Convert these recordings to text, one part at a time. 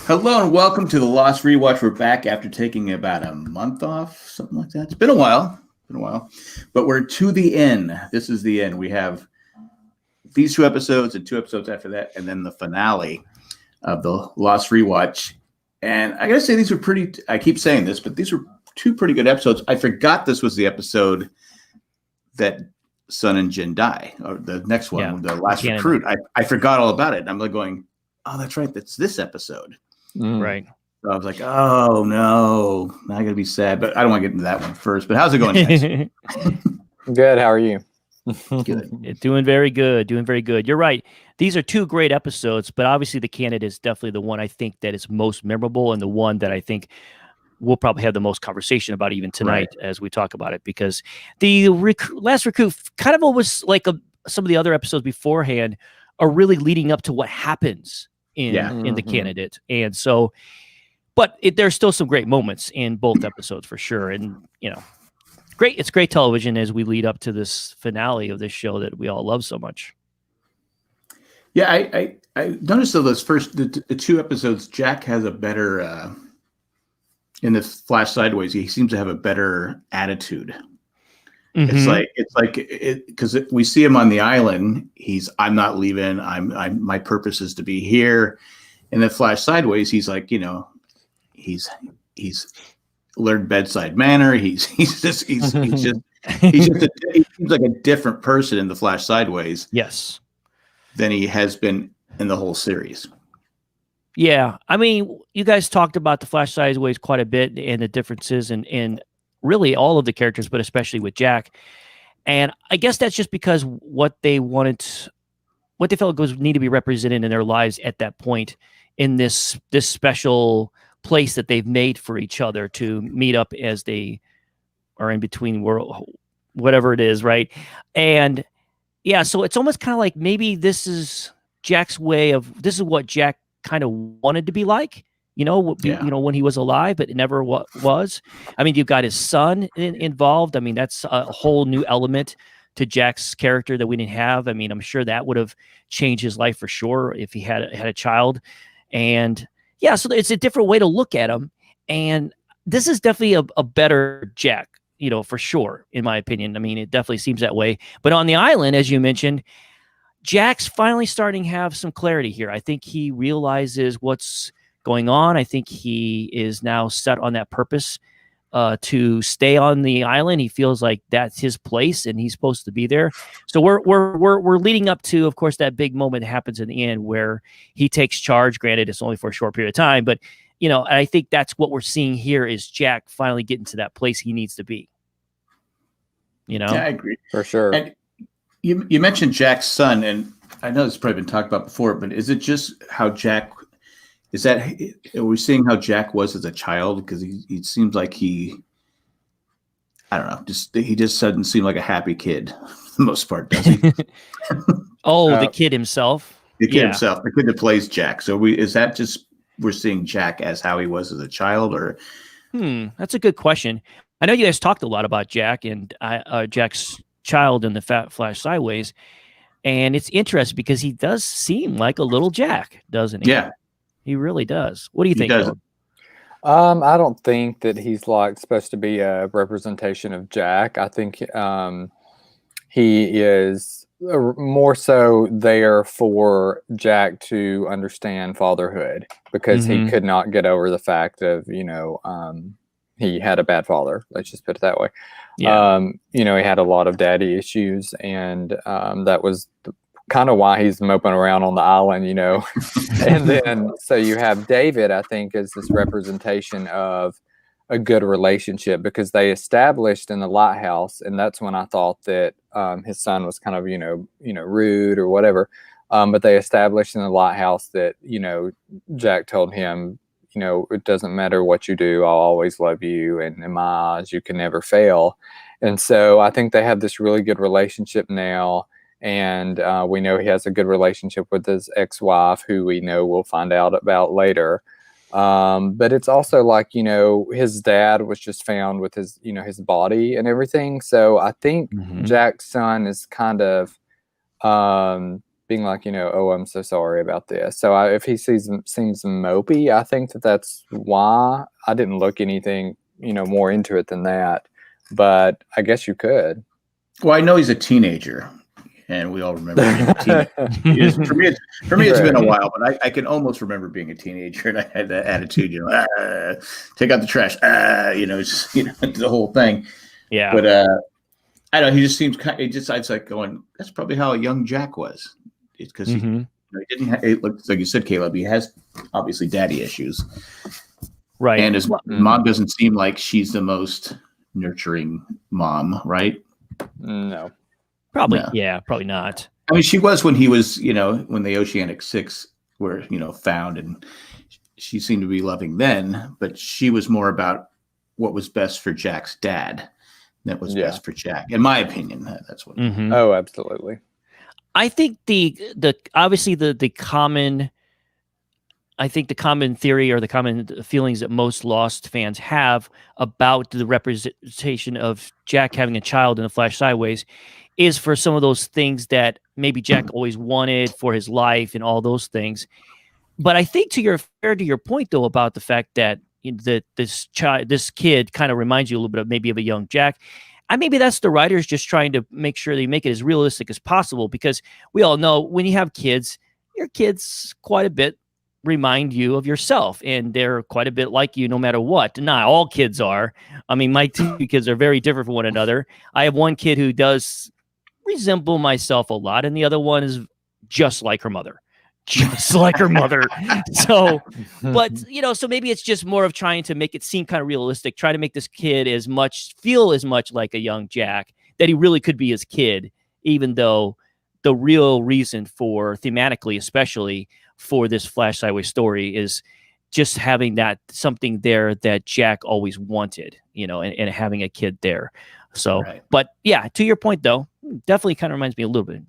Hello and welcome to the Lost Rewatch. We're back after taking about a month off, something like that. It's been a while. But we're to the end. This is the end. We have these two episodes and two episodes after that, and then the finale of the Lost Rewatch. And I gotta say, these were pretty. I keep saying this, but these were two pretty good episodes. I forgot this was the episode that Sun and Jin die, or the next one, the last recruit. I forgot all about it. I'm like going, oh, that's right. That's this episode. Right. So I was like, oh no, now I gotta be sad. But I don't want to get into that one first. But how's it going, guys? Good. How are you? Good. Doing very good. You're right. These are two great episodes, but obviously the Candidate is definitely the one I think that is most memorable and the one that I think we'll probably have the most conversation about even tonight as we talk about it, because the last recruit kind of almost like some of the other episodes beforehand are really leading up to what happens in the Candidate. And so, but there's still some great moments in both episodes for sure. And, it's great television as we lead up to this finale of this show that we all love so much. Yeah, I noticed though those the two episodes, Jack has a better in the Flash Sideways. He seems to have a better attitude. Mm-hmm. It's like because we see him on the island. I'm not leaving. My purpose is to be here. In the Flash Sideways, he's like, he's learned bedside manner. He seems like a different person in the Flash Sideways. Yes, than he has been in the whole series. Yeah, I mean, you guys talked about the Flash Sideways quite a bit and the differences and really all of the characters, but especially with Jack. And I guess that's just because what they felt was need to be represented in their lives at that point in this special place that they've made for each other to meet up as they are in between world, whatever it is, right? And yeah, so it's almost kind of like maybe this is Jack's way of, this is what Jack kind of wanted to be like, when he was alive, but it never was. I mean, you've got his son involved. I mean, that's a whole new element to Jack's character that we didn't have. I mean, I'm sure that would have changed his life for sure if he had a child. And yeah, so it's a different way to look at him. And this is definitely a better Jack, for sure, in my opinion. I mean, it definitely seems that way. But on the island, as you mentioned, Jack's finally starting to have some clarity here. I think he realizes what's going on. I think he is now set on that purpose to stay on the island. He feels like that's his place and he's supposed to be there. So we're leading up to, of course, that big moment that happens in the end where he takes charge. Granted, it's only for a short period of time, but I think that's what we're seeing here is Jack finally getting to that place he needs to be. Yeah, I agree for sure. And you mentioned Jack's son, and I know this has probably been talked about before, but is it just how Jack? Are we seeing how Jack was as a child? Because he seems like I don't know, he just doesn't seem like a happy kid for the most part, does he? The kid himself. The kid himself, the kid that plays Jack. So is that just we're seeing Jack as how he was as a child, or? That's a good question. I know you guys talked a lot about Jack and Jack's child in the Flash Sideways, and it's interesting because he does seem like a little Jack, doesn't he? Yeah. He really does. What do you think? I don't think that he's supposed to be a representation of Jack. I think he is more so there for Jack to understand fatherhood because he could not get over the fact of, he had a bad father. Let's just put it that way. Yeah. He had a lot of daddy issues, and that was kind of why he's moping around on the island, and then so you have David, I think, as this representation of a good relationship because they established in the lighthouse, and that's when I thought that his son was kind of rude or whatever, but they established in the lighthouse that Jack told him, it doesn't matter what you do, I'll always love you, and in my eyes you can never fail. And so I think they have this really good relationship now. And we know he has a good relationship with his ex-wife, who we know we'll find out about later. But it's also like, his dad was just found with his, his body and everything. So I think Jack's son is kind of being like, oh, I'm so sorry about this. So if he seems mopey, I think that's why. I didn't look anything, more into it than that. But I guess you could. Well, I know he's a teenager, and we all remember being a teenager. For me, it's been a while, but I can almost remember being a teenager, and I had that attitude, take out the trash, just, the whole thing. Yeah. But I don't know. He just seems it's like going, that's probably how a young Jack was. It's because he didn't have, like you said, Caleb, he has obviously daddy issues. Right. And his mom doesn't seem like she's the most nurturing mom, right? No. Probably. No. Yeah, probably not. I mean, she was when he was, when the Oceanic Six were, found, and she seemed to be loving then, but she was more about what was best for Jack's dad. That was best for Jack, in my opinion. That's what. Mm-hmm. Oh, absolutely. I think the common theory or the common feelings that most Lost fans have about the representation of Jack having a child in the Flash Sideways is for some of those things that maybe Jack always wanted for his life and all those things. But I think to your point though about the fact that this kid kind of reminds you a little bit of maybe of a young Jack. And maybe that's the writers just trying to make sure they make it as realistic as possible, because we all know when you have kids, your kids quite a bit remind you of yourself, and they're quite a bit like you no matter what. Not all kids are. I mean, my two kids are very different from one another. I have one kid who does resemble myself a lot, and the other one is just like her mother. Just like her mother. So, but so maybe it's just more of trying to make it seem kind of realistic, try to make this kid feel as much like a young Jack that he really could be his kid, even though the real reason for thematically, especially for this Flash Sideways story, is just having that something there that Jack always wanted, and having a kid there. So, But yeah, to your point though, definitely kind of reminds me a little bit.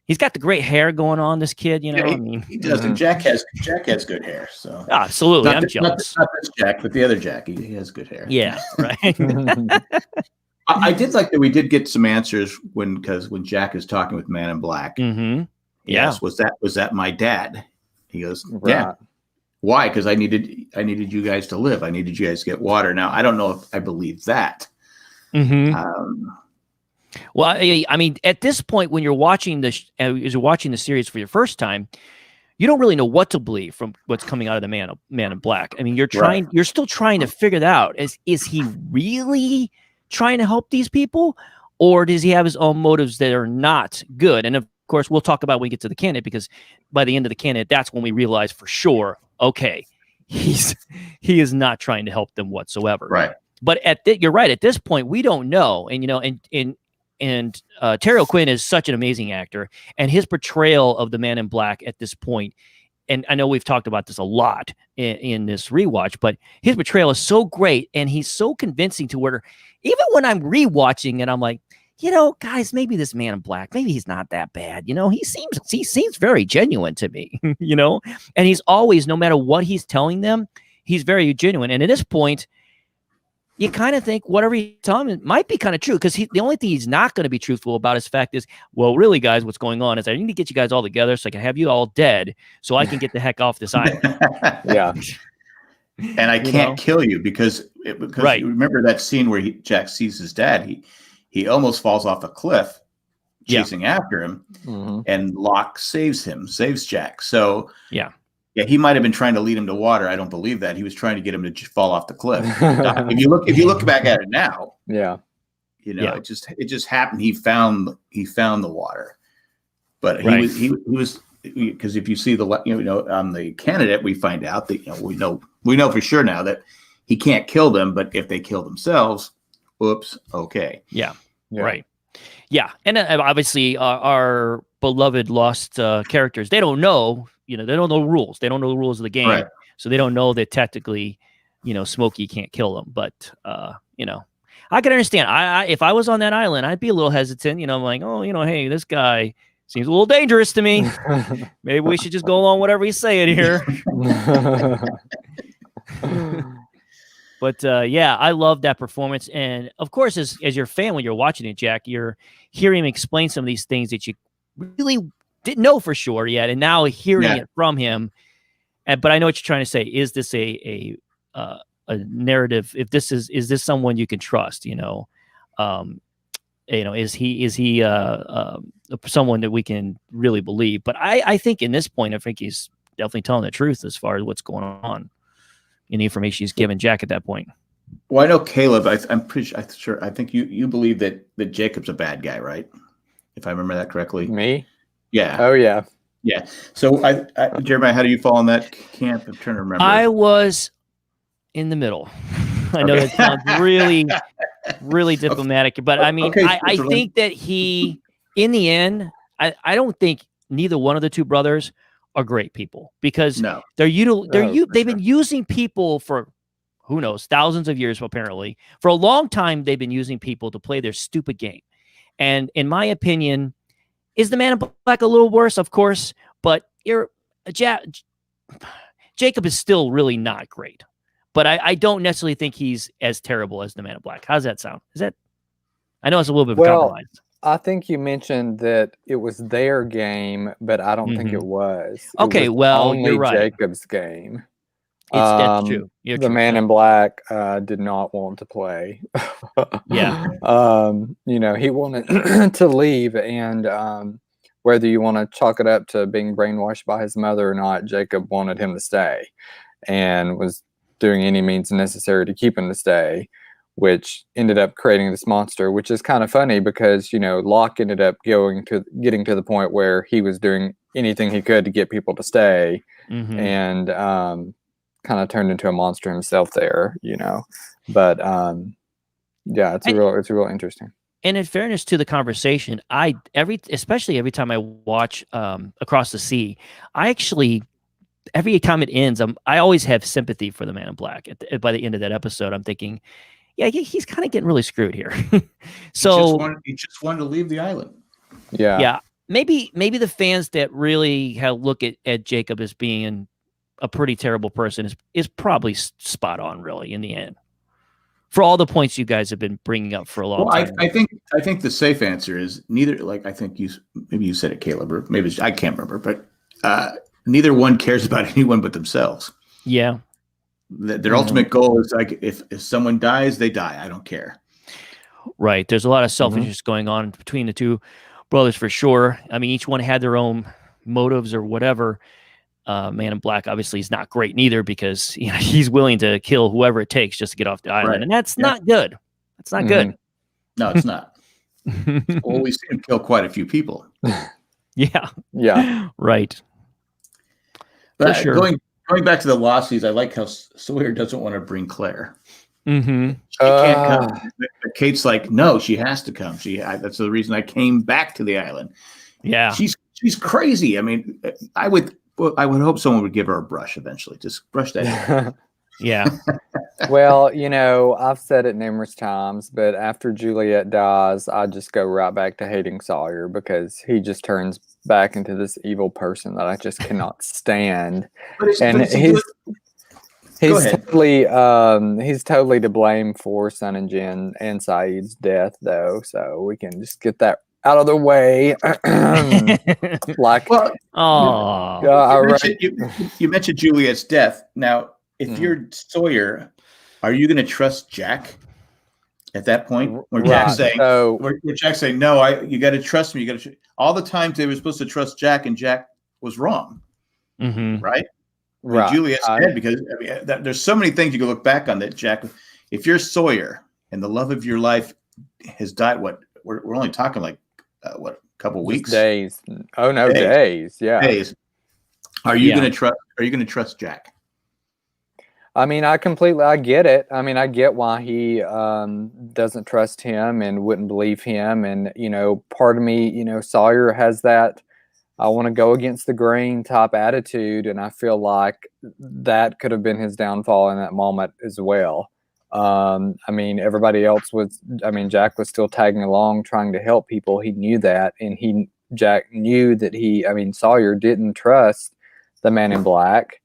He's got the great hair going on, this kid, he does. And Jack has good hair. So absolutely, I'm jealous. Not this Jack, but the other Jack. He has good hair. Yeah, right. I did like that we did get some answers when Jack is talking with Man in Black. Mm-hmm. Yes, was that my dad? He goes, yeah. Why? Because I needed you guys to live. I needed you guys to get water. Now I don't know if I believe that. Mm-hmm. Well, I mean, at this point, when you're watching the series for your first time, you don't really know what to believe from what's coming out of the Man in Black. I mean, you're still trying to figure that out. Is he really trying to help these people, or does he have his own motives that are not good? And of course, we'll talk about when we get to the candidate, because by the end of the candidate, that's when we realize for sure, okay, he is not trying to help them whatsoever. Right. But you're right. At this point, we don't know, and Terry O'Quinn is such an amazing actor, and his portrayal of the Man in Black at this point, and I know we've talked about this a lot in this rewatch, but his portrayal is so great, and he's so convincing to where even when I'm rewatching it, I'm like, guys, maybe this Man in Black, maybe he's not that bad. He seems very genuine to me, and he's always, no matter what he's telling them, he's very genuine. And at this point, you kind of think whatever he's telling him might be kind of true, because the only thing he's not going to be truthful about is fact is, well, really, guys, what's going on is I need to get you guys all together so I can have you all dead so I can get the heck off this island. Yeah. And I can't kill you because right. You remember that scene where Jack sees his dad. He almost falls off a cliff chasing after him, and Locke saves Jack. So yeah, he might have been trying to lead him to water. I don't believe that. He was trying to get him to fall off the cliff. If you look back at it now, it just happened. He found the water, but he was because if you see the on the candidate, we find out that we know for sure now that he can't kill them, but if they kill themselves, oops, okay, right, yeah, and obviously our beloved Lost characters, they don't know. They don't know the rules. They don't know the rules of the game. Right. So they don't know that technically, Smokey can't kill them. But, I can understand. I if I was on that island, I'd be a little hesitant. I'm like, oh, hey, this guy seems a little dangerous to me. Maybe we should just go along whatever he's saying here. But, I love that performance. And, of course, as your fan, when you're watching it, Jack, you're hearing him explain some of these things that you really didn't know for sure yet, and now hearing Yeah. it from him. But I know what you're trying to say. Is this a narrative? If this is this someone you can trust? Is he someone that we can really believe? But I think in this point, I think he's definitely telling the truth as far as what's going on in the information he's given Jack at that point. Well, I know Caleb. I'm pretty sure. I think you believe that Jacob's a bad guy, right? If I remember that correctly. Me? Yeah. Oh yeah. Yeah. So, Jeremiah, how do you fall in that camp? I'm trying to remember. I was in the middle. I know that sounds really, really diplomatic, but I mean, I think that he, in the end, I don't think neither one of the two brothers are great people, because they've been using people for who knows, thousands of years, apparently. For a long time, they've been using people to play their stupid game. And in my opinion, is the Man in Black a little worse? Of course, but Jacob is still really not great. But I don't necessarily think he's as terrible as the Man in Black. How's that sound? I know it's a little bit of a compromise. I think you mentioned that it was their game, but I don't think it was. Okay, only you're right. Jacob's game. That's true. The Man in Black did not want to play. Yeah. He wanted to leave, and whether you want to chalk it up to being brainwashed by his mother or not, Jacob wanted him to stay and was doing any means necessary to keep him to stay, which ended up creating this monster, which is kind of funny because, Locke ended up getting to the point where he was doing anything he could to get people to stay, and kind of turned into a monster himself there, but it's real interesting. And in fairness to the conversation, especially every time I watch Across the Sea, every time it ends, I always have sympathy for the Man in Black. By the end of that episode, I'm thinking, yeah, he's kind of getting really screwed here. So he just wanted to leave the island. Yeah. Maybe the fans that really have look at Jacob as being a pretty terrible person is probably spot on, really, in the end, for all the points you guys have been bringing up for a long time. I think the safe answer is neither. Like I think maybe you said it, Caleb, or maybe I can't remember, but neither one cares about anyone but themselves. Yeah. Their ultimate goal is like if someone dies, they die. I don't care. Right. There's a lot of selfishness going on between the two brothers for sure. I mean, each one had their own motives or whatever. Man in Black obviously is not great neither, because he's willing to kill whoever it takes just to get off the island, and that's not good. That's not good. No, it's not. Well, we've seen him kill quite a few people. Yeah. Right. But sure. Going back to the Lossies, I like how Sawyer doesn't want to bring Claire. She can't come. But Kate's like, no, she has to come. That's the reason I came back to the island. Yeah, she's crazy. I mean, I would hope someone would give her a brush eventually. Just brush that hair. Yeah. Well, I've said it numerous times, but after Juliet dies, I just go right back to hating Sawyer, because he just turns back into this evil person that I just cannot stand. He's totally to blame for Sun and Jin and Saeed's death, though. So we can just get that out of the way. You mentioned Juliet's death. Now, if you're Sawyer, are you going to trust Jack at that point? Where Jack's saying, no, you got to trust me. You got to. All the times they were supposed to trust Jack, and Jack was wrong. Right. Right. Juliet's dead because there's so many things you can look back on that Jack. If you're Sawyer and the love of your life has died, we're only talking like a couple weeks, days. Oh no, days. Yeah, days. Are you going to trust? Are you going to trust Jack? I mean, I get it. I mean, I get why he doesn't trust him and wouldn't believe him. And, part of me, Sawyer has that I want to go against the grain type attitude. And I feel like that could have been his downfall in that moment as well. I mean, Jack was still tagging along, trying to help people. He knew that. And Jack knew that Sawyer didn't trust the Man in Black.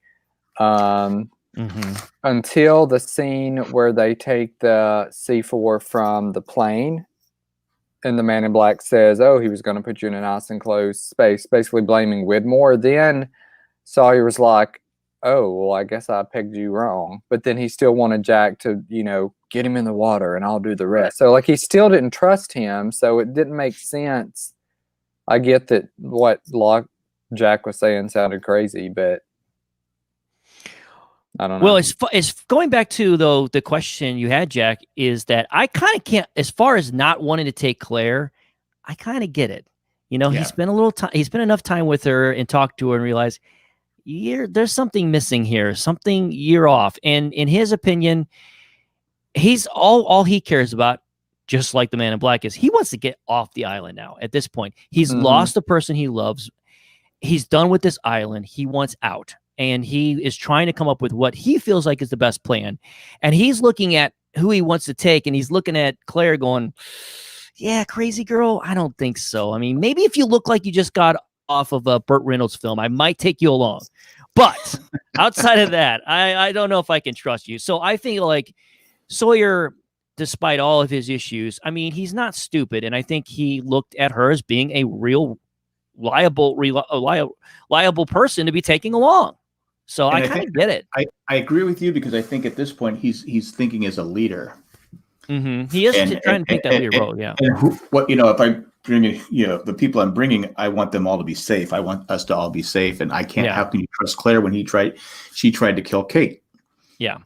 Until the scene where they take the C4 from the plane, and the man in black says, "Oh, he was going to put you in a nice enclosed space," basically blaming Widmore. Then Sawyer was like, "Oh, well, I guess I pegged you wrong." But then he still wanted Jack to, get him in the water and I'll do the rest. So like he still didn't trust him. So it didn't make sense. I get that what Jack was saying sounded crazy, but I don't know. Well, as going back to though the question you had, Jack, is that I kind of can't, as far as not wanting to take Claire, I kind of get it. He spent a little time, he spent enough time with her and talked to her and realized there's something missing here, something you're off. And in his opinion, he's all he cares about, just like the man in black, is he wants to get off the island now. At this point, he's lost the person he loves. He's done with this island. He wants out. And he is trying to come up with what he feels like is the best plan. And he's looking at who he wants to take. And he's looking at Claire going, yeah, crazy girl. I don't think so. I mean, maybe if you look like you just got off of a Burt Reynolds film, I might take you along. But outside of that, I don't know if I can trust you. So I think like Sawyer, despite all of his issues, I mean, he's not stupid. And I think he looked at her as being a real liable person to be taking along. So I kind of get it. I agree with you because I think at this point he's thinking as a leader. Mm-hmm. He is trying to take that leader role. Yeah. And if I bring the people I'm bringing, I want them all to be safe. I want us to all be safe, and I can't. Yeah. How can you trust Claire when she tried to kill Kate? Yeah.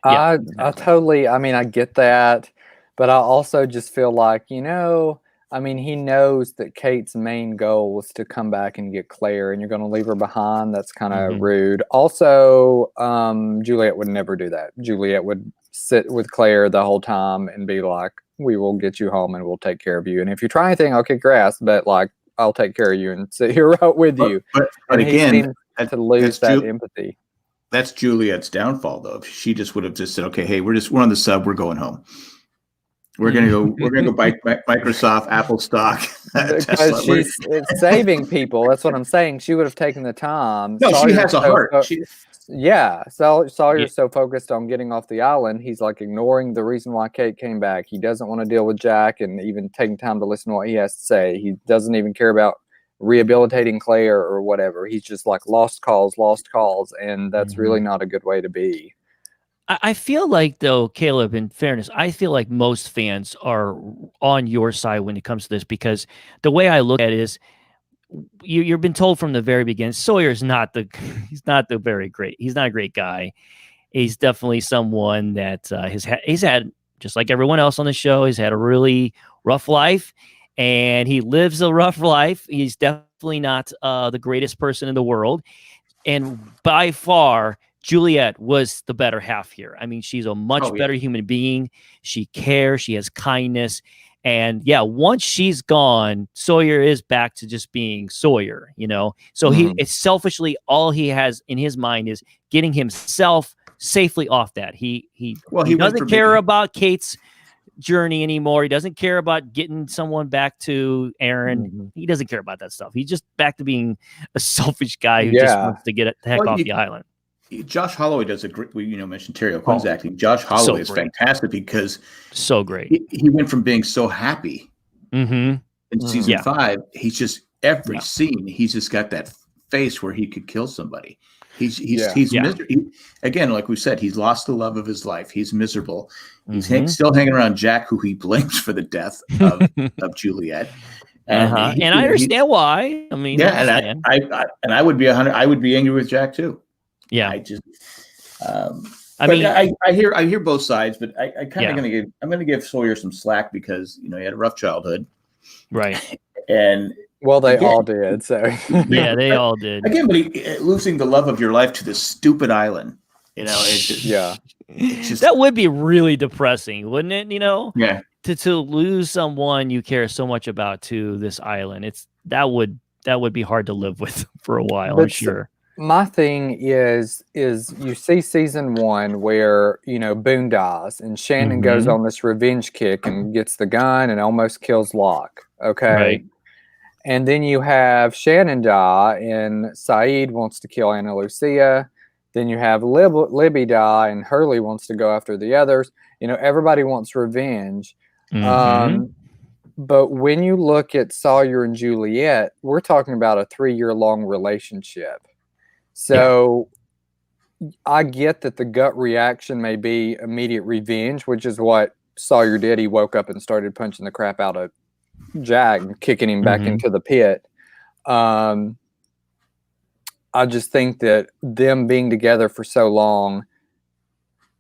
I totally. I mean, I get that, but I also just feel like I mean, he knows that Kate's main goal was to come back and get Claire, and you're going to leave her behind. That's kind of rude. Also, Juliet would never do that. Juliet would sit with Claire the whole time and be like, we will get you home and we'll take care of you. And if you try anything, I'll kick grass, but like, I'll take care of you and sit here right with you. But again, to lose that empathy. That's Juliet's downfall, though. She just would have just said, okay, hey, we're on the sub. We're going home. We're gonna go buy Microsoft, Apple stock. Because it's saving people. That's what I'm saying. She would have taken the time. No, she has a heart. Sawyer's so focused on getting off the island, he's like ignoring the reason why Kate came back. He doesn't want to deal with Jack and even taking time to listen to what he has to say. He doesn't even care about rehabilitating Claire or whatever. He's just like lost calls, and that's really not a good way to be. I feel like, though, Caleb, in fairness, I feel like most fans are on your side when it comes to this, because the way I look at it is you've been told from the very beginning, Sawyer's he's not a great guy. He's definitely someone that he's had, just like everyone else on the show, he's had a really rough life, and he lives a rough life. He's definitely not the greatest person in the world. And by far, Juliet was the better half here. I mean, she's a much better human being. She cares. She has kindness. And yeah, once she's gone, Sawyer is back to just being Sawyer, So it's selfishly, all he has in his mind is getting himself safely off that. He doesn't care about Kate's journey anymore. He doesn't care about getting someone back to Aaron. He doesn't care about that stuff. He's just back to being a selfish guy who just wants to get the heck off the island. Josh Holloway does a great, mentioned Terry O'Quinn's acting. Josh Holloway is fantastic because so great. He went from being so happy in season 5. He's just every scene. He's just got that face where he could kill somebody. He's miserable. Again, like we said, he's lost the love of his life. He's miserable. He's still hanging around Jack, who he blames for the death of Juliet. And I understand why. I mean, I would be I would be angry with Jack too. Yeah, I hear both sides, but I kind of I'm gonna give Sawyer some slack because he had a rough childhood, right? And they all did. So yeah, they all did. Again, but losing the love of your life to this stupid island, it's just, that would be really depressing, wouldn't it? Yeah. To lose someone you care so much about to this island, that would be hard to live with for a while. I'm sure. My thing is you see season 1 where, Boone dies and Shannon goes on this revenge kick and gets the gun and almost kills Locke. Okay. Right. And then you have Shannon die and Saeed wants to kill Ana Lucia. Then you have Libby die and Hurley wants to go after the others. Everybody wants revenge. But when you look at Sawyer and Juliet, we're talking about a 3-year-long relationship. So I get that the gut reaction may be immediate revenge, which is what Sawyer did. He woke up and started punching the crap out of Jack and kicking him back into the pit. I just think that them being together for so long,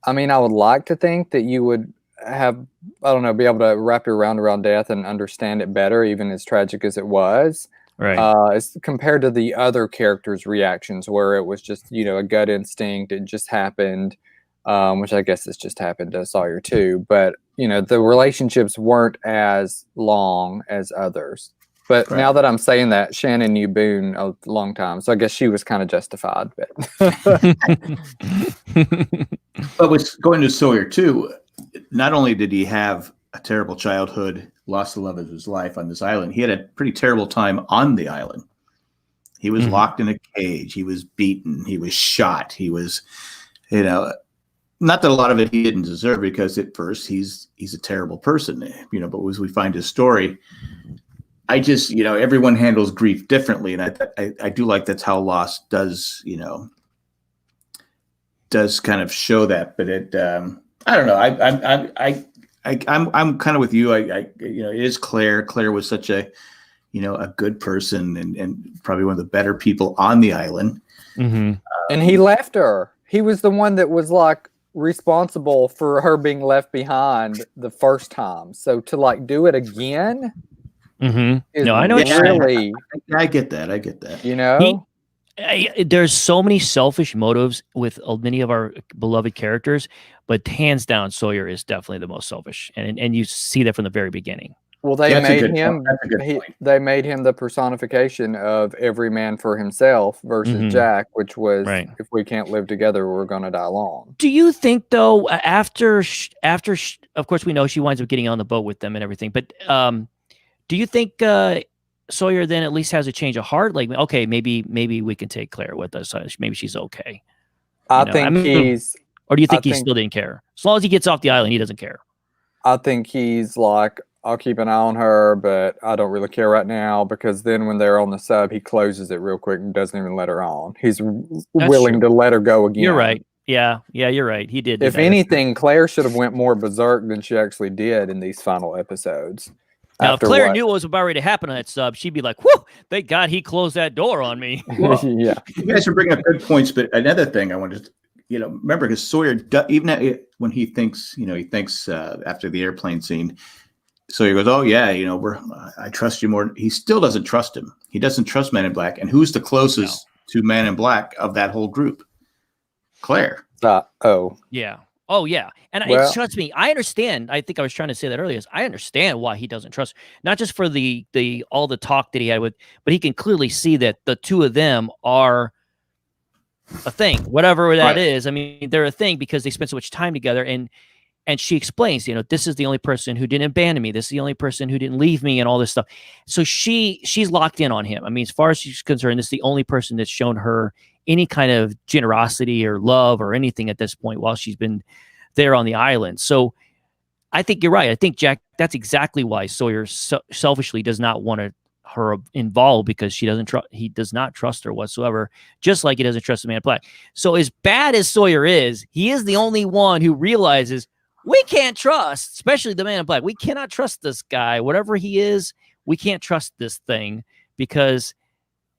I mean, I would like to think that you would have, I don't know, be able to wrap your mind around death and understand it better, even as tragic as it was. Right. As compared to the other characters' reactions, where it was just, you know, a gut instinct, it just happened, which I guess it's just happened to Sawyer too. But, you know, the relationships weren't as long as others. But now that I'm saying that, Shannon knew Boone a long time, so I guess she was kind of justified. But But with going to Sawyer too, not only did he have a terrible childhood, lost the love of his life on this island, he had a pretty terrible time on the island. He was locked in a cage. He was beaten. He was shot. He was, you know, not that a lot of it he didn't deserve, because at first he's a terrible person, you know, but as we find his story, I just, you know, everyone handles grief differently. And I do like that's how Lost does, you know, does kind of show that. But it, I don't know. I'm kind of with you. You know, it is Claire. Claire was such a, you know, a good person and probably one of the better people on the island. And he left her. He was the one that was like responsible for her being left behind the first time. So to like do it again. No, I know. Really, I get that. You know, there's so many selfish motives with many of our beloved characters, but hands down, Sawyer is definitely the most selfish, and you see that from the very beginning. Well, they made him. They made him the personification of every man for himself versus Jack, which was if we can't live together, we're going to die alone. Do you think though, after of course we know she winds up getting on the boat with them and everything, but do you think Sawyer then at least has a change of heart? Like, okay, maybe we can take Claire with us. Maybe she's okay. I think he's. Or do you think he still didn't care? As long as he gets off the island, he doesn't care. I think he's like, I'll keep an eye on her, but I don't really care right now, because then when they're on the sub, he closes it real quick and doesn't even let her on. He's willing to let her go again. You're right. Yeah, you're right. He did. If anything, Claire should have went more berserk than she actually did in these final episodes. Now, if Claire knew what was about ready to happen on that sub, she'd be like, whew, thank God he closed that door on me. Well, yeah. You guys are bringing up good points, but another thing I wanted to, you know, remember, because Sawyer, even when he thinks, you know, after the airplane scene, Sawyer goes, oh, yeah, you know, I trust you more. He still doesn't trust him. He doesn't trust Man in Black. And who's the closest to Man in Black of that whole group? Claire. Yeah. Oh, yeah. And trust me, I understand. I think I was trying to say that earlier. I understand why he doesn't trust, not just for the all the talk that he had with, but he can clearly see that the two of them are a thing, whatever that is. I mean, they're a thing because they spend so much time together. And she explains, you know, this is the only person who didn't abandon me. This is the only person who didn't leave me and all this stuff. So she's locked in on him. I mean, as far as she's concerned, this is the only person that's shown her any kind of generosity or love or anything at this point while she's been there on the island. So I think you're right. I think, Jack, that's exactly why Sawyer selfishly does not want her involved, because he does not trust her whatsoever, just like he doesn't trust the Man in Black. So as bad as Sawyer is, he is the only one who realizes we can't trust, especially the Man in Black. We cannot trust this guy. Whatever he is, we can't trust this thing because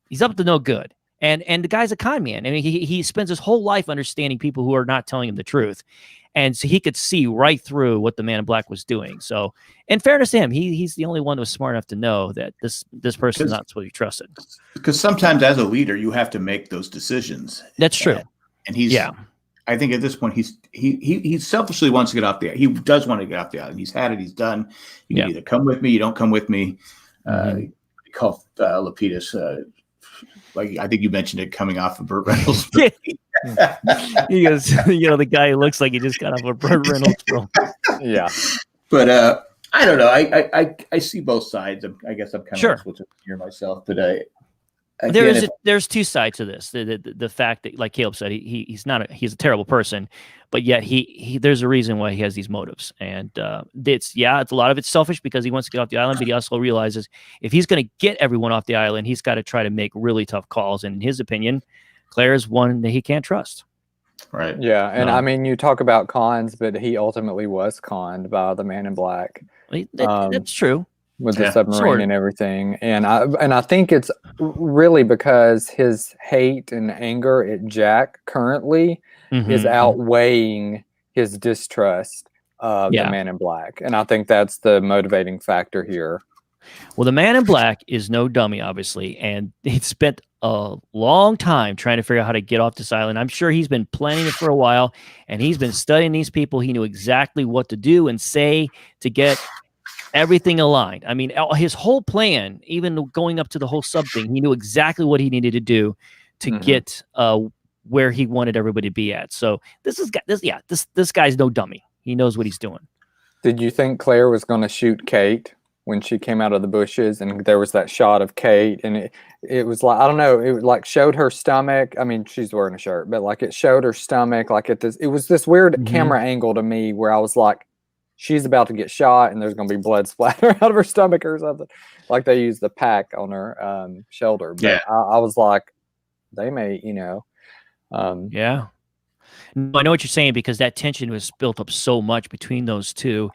he's up to no good. And the guy's a con man. I mean, he spends his whole life understanding people who are not telling him the truth. And so he could see right through what the Man in Black was doing. So, in fairness to him, he's the only one who was smart enough to know that this person is not supposed to be trusted. Because sometimes as a leader, you have to make those decisions. That's true. And he's, I think at this point, he selfishly wants to get off the island. He does want to get off the island. He's had it. He's done. You can either come with me, you don't come with me. We call Lapidus, like I think you mentioned it, coming off of Burt Reynolds. He goes, you know, the guy who looks like he just got off a Burt Reynolds film. Yeah. But I don't know. I see both sides. I guess I'm kind of supposed to hear myself, but again, There's two sides to this. The fact that, like Caleb said, he's a terrible person, but yet he there's a reason why he has these motives, and it's a lot of it's selfish because he wants to get off the island, but he also realizes if he's going to get everyone off the island, he's got to try to make really tough calls. And in his opinion, Claire is one that he can't trust. Right. Yeah, and I mean, you talk about cons, but he ultimately was conned by the Man in Black. That's true. With the submarine and everything, and I think it's really because his hate and anger at Jack currently is outweighing his distrust of the Man in Black, and I think that's the motivating factor here. Well, the Man in Black is no dummy, obviously, and he spent a long time trying to figure out how to get off this island. I'm sure he's been planning it for a while, and he's been studying these people. He knew exactly what to do and say to get everything aligned. I mean, his whole plan, even going up to the whole sub thing, he knew exactly what he needed to do to get where he wanted everybody to be at. So this guy's no dummy. He knows what he's doing. Did you think Claire was going to shoot Kate when she came out of the bushes and there was that shot of Kate and it was like, I don't know, it like showed her stomach. I mean, she's wearing a shirt, but like it showed her stomach like it was this weird camera angle to me where I was like, she's about to get shot and there's going to be blood splatter out of her stomach or something. Like they used the pack on her shoulder. But I was like, they may, yeah. No, I know what you're saying because that tension was built up so much between those two.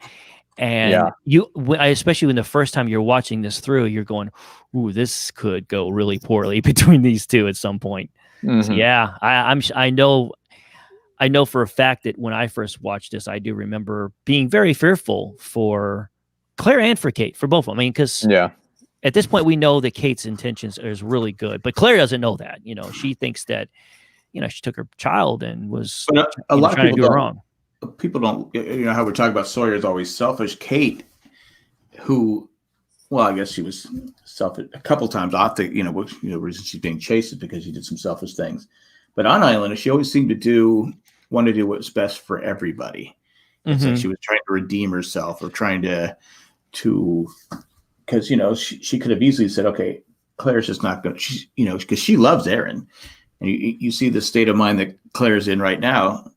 And especially when the first time you're watching this through, you're going, ooh, this could go really poorly between these two at some point. So, yeah, I know for a fact that when I first watched this, I do remember being very fearful for Claire and for Kate, for both of them. I mean, because at this point we know that Kate's intentions is really good, but Claire doesn't know that. She thinks that, she took her child and was a lot trying of to do it wrong. People don't, how we're talking about Sawyer is always selfish. Kate, who, well, I guess she was selfish a couple times off the, reason she's being chased is because she did some selfish things. But on Island, she always seemed to want to do what's best for everybody. It's like she was trying to redeem herself or trying to because she could have easily said, okay, Claire's just not going to, because she loves Aaron, and you see the state of mind that Claire's in right now.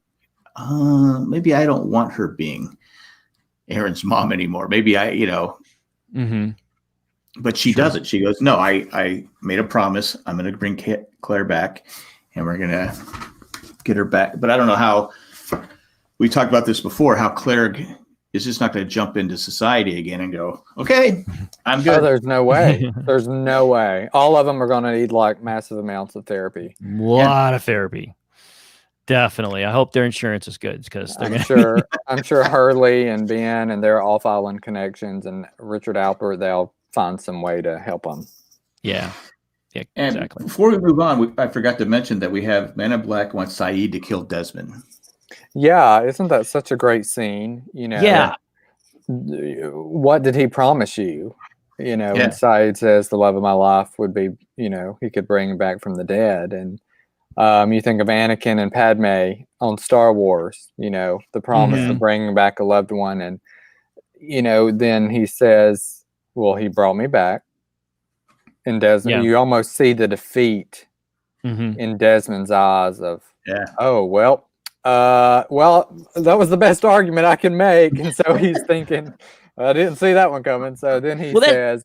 Maybe I don't want her being Aaron's mom anymore. Maybe but she doesn't. She goes, no, I made a promise. I'm going to bring Claire back and we're going to get her back. But I don't know how, we talked about this before, how Claire is just not going to jump into society again and go, okay, I'm good. Oh, there's no way. There's no way. All of them are going to need like massive amounts of therapy. A lot of therapy. Definitely. I hope their insurance is good because I'm sure Hurley and Ben and they're all filing connections, and Richard Alpert, they'll find some way to help them. Yeah. Yeah, and exactly. Before we move on, I forgot to mention that we have Man in Black wants Saeed to kill Desmond. Yeah, isn't that such a great scene? Yeah. What did he promise you? And Saeed says the love of my life would be, he could bring him back from the dead. And you think of Anakin and Padme on Star Wars, the promise of bringing back a loved one. And, then he says, well, he brought me back. And Desmond, you almost see the defeat in Desmond's eyes of, oh, well, that was the best argument I can make. And so he's thinking, I didn't see that one coming. So then he says,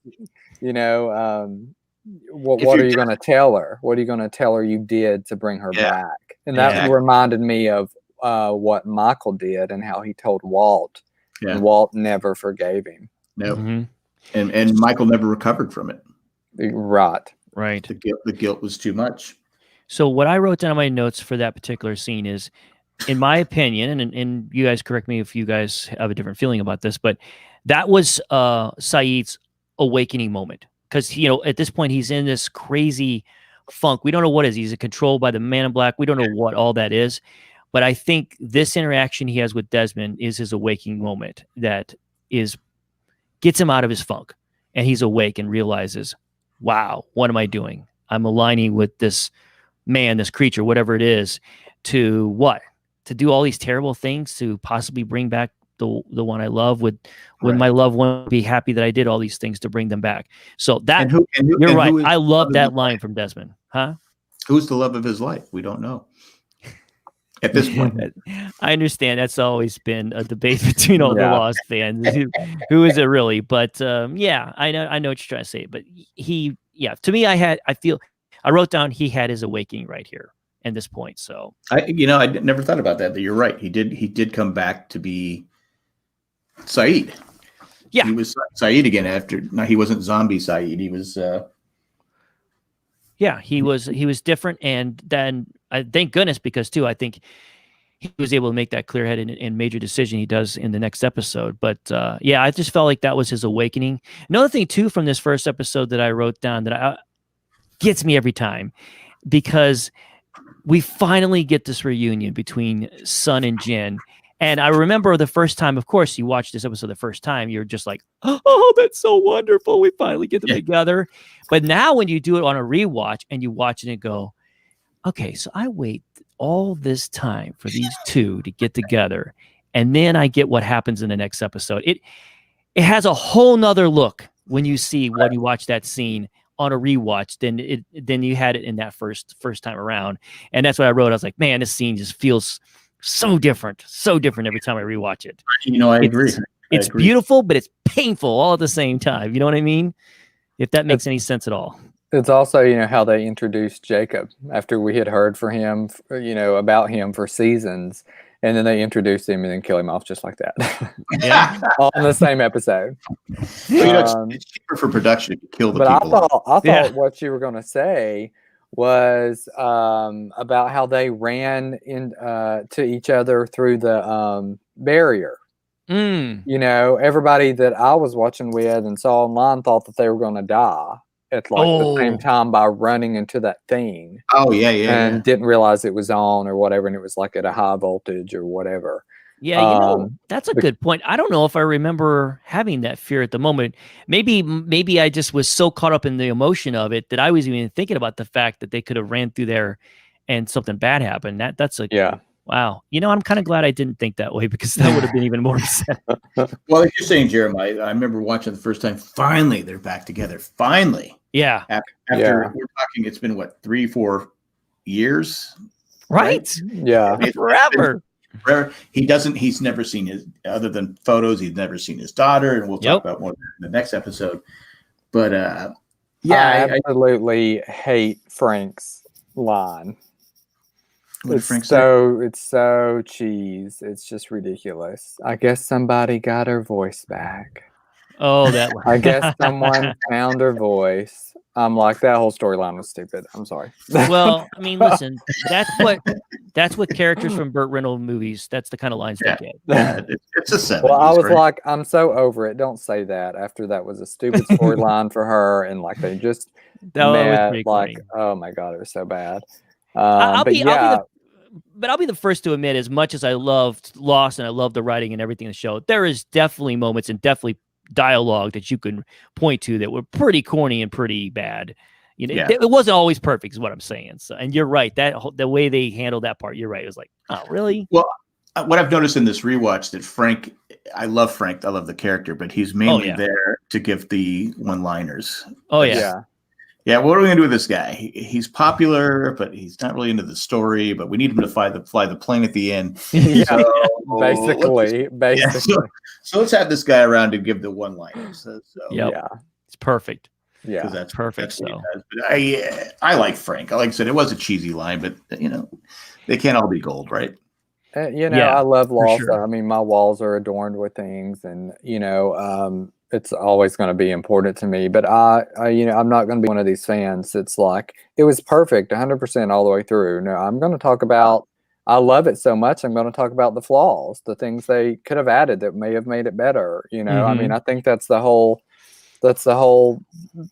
what are you going to tell her? What are you going to tell her you did to bring her back? And that reminded me of what Michael did and how he told Walt. Yeah. And Walt never forgave him. No. And Michael never recovered from it. Right. The guilt was too much. So what I wrote down in my notes for that particular scene is, in my opinion, and you guys correct me if you guys have a different feeling about this, but that was Saeed's awakening moment. Because, at this point, he's in this crazy funk. We don't know what it is. He's controlled by the Man in Black. We don't know what all that is. But I think this interaction he has with Desmond is his awakening moment that gets him out of his funk. And he's awake and realizes, wow, what am I doing? I'm aligning with this man, this creature, whatever it is, to what? To do all these terrible things to possibly bring back the one I love, would Right. my loved one be happy that I did all these things to bring them back? So that And who you're and right. who is I the love love of that his line life? from Desmond. Huh? Who's the love of his life? We don't know at this point. I understand that's always been a debate between all the Yeah. Lost fans. Who is it really? But yeah, I know what you're trying to say. But to me, I wrote down he had his awakening right here at this point. So I never thought about that. But you're right. He did come back to be Saeed. Yeah. He was Saeed again after. No, he wasn't zombie Saeed. He was. Yeah, he was different, and then thank goodness, because too, I think he was able to make that clear-headed and major decision he does in the next episode. But yeah, I just felt like that was his awakening. Another thing too from this first episode that I wrote down that gets me every time, because we finally get this reunion between Sun and Jin. And I remember the first time, of course, you watched this episode the first time, you're just like, oh, that's so wonderful. We finally get them together. But now when you do it on a rewatch and you watch it and go, okay, so I wait all this time for these two to get together. And then I get what happens in the next episode. It has a whole nother look when you watch that scene on a rewatch than you had it in that first time around. And that's what I wrote. I was like, man, this scene just feels so different every time I rewatch it. I agree. It's beautiful, but it's painful all at the same time. You know what I mean? If that makes any sense at all. It's also, how they introduced Jacob after we had heard for him, about him for seasons. And then they introduced him and then kill him off just like that. Yeah. All in the same episode. It's cheaper for production to kill the people. But I thought what you were going to say was about how they ran to each other through the barrier. Everybody that I was watching with and saw online thought that they were going to die at the same time by running into that thing. Oh yeah, and didn't realize it was on or whatever, and it was like at a high voltage or whatever. Yeah, that's a good point. I don't know if I remember having that fear at the moment. Maybe I just was so caught up in the emotion of it that I was even thinking about the fact that they could have ran through there and something bad happened. Wow. I'm kind of glad I didn't think that way, because that would have been even more upset. Well, like you're saying, Jeremiah, I remember watching the first time. Finally, they're back together. Finally. Yeah. After we're talking, it's been 3-4 years, right? Yeah, forever. He's never seen other than photos. He's never seen his daughter, and we'll talk about more in the next episode. But I absolutely hate Frank's line. It's so cheese. It's just ridiculous. I guess somebody got her voice back. Oh, that one. I guess someone found her voice. I'm like, that whole storyline was stupid. I'm sorry. Well, I mean, listen, that's what characters from Burt Reynolds movies, that's the kind of lines they get. Yeah, it's a 70s. Well, I was like, I'm so over it. Don't say that. After that was a stupid storyline for her, and they just met. Oh my God, it was so bad. I'll be the first to admit, as much as I loved Lost and I loved the writing and everything in the show, there is definitely moments and definitely dialogue that you can point to that were pretty corny and pretty bad. It wasn't always perfect, is what I'm saying. So, and you're right, that the way they handled that part, you're right. It was like, oh, really? Well, what I've noticed in this rewatch that Frank, I love Frank, I love the character, but he's mainly there to give the one-liners. Oh yeah. Yeah, what are we gonna do with this guy? He's popular, but he's not really into the story. But we need him to fly the plane at the end. Basically. So let's have this guy around to give the one-liners. It's perfect. Yeah, that's perfect. That's but I like Frank. Like I said, it was a cheesy line, but they can't all be gold, right? I love Lost. Sure. I mean, my walls are adorned with things, and it's always going to be important to me. But I'm not going to be one of these fans that's like, it was perfect 100% all the way through. No, I'm going to talk about, I love it so much, I'm going to talk about the flaws, the things they could have added that may have made it better. I mean, I think that's the whole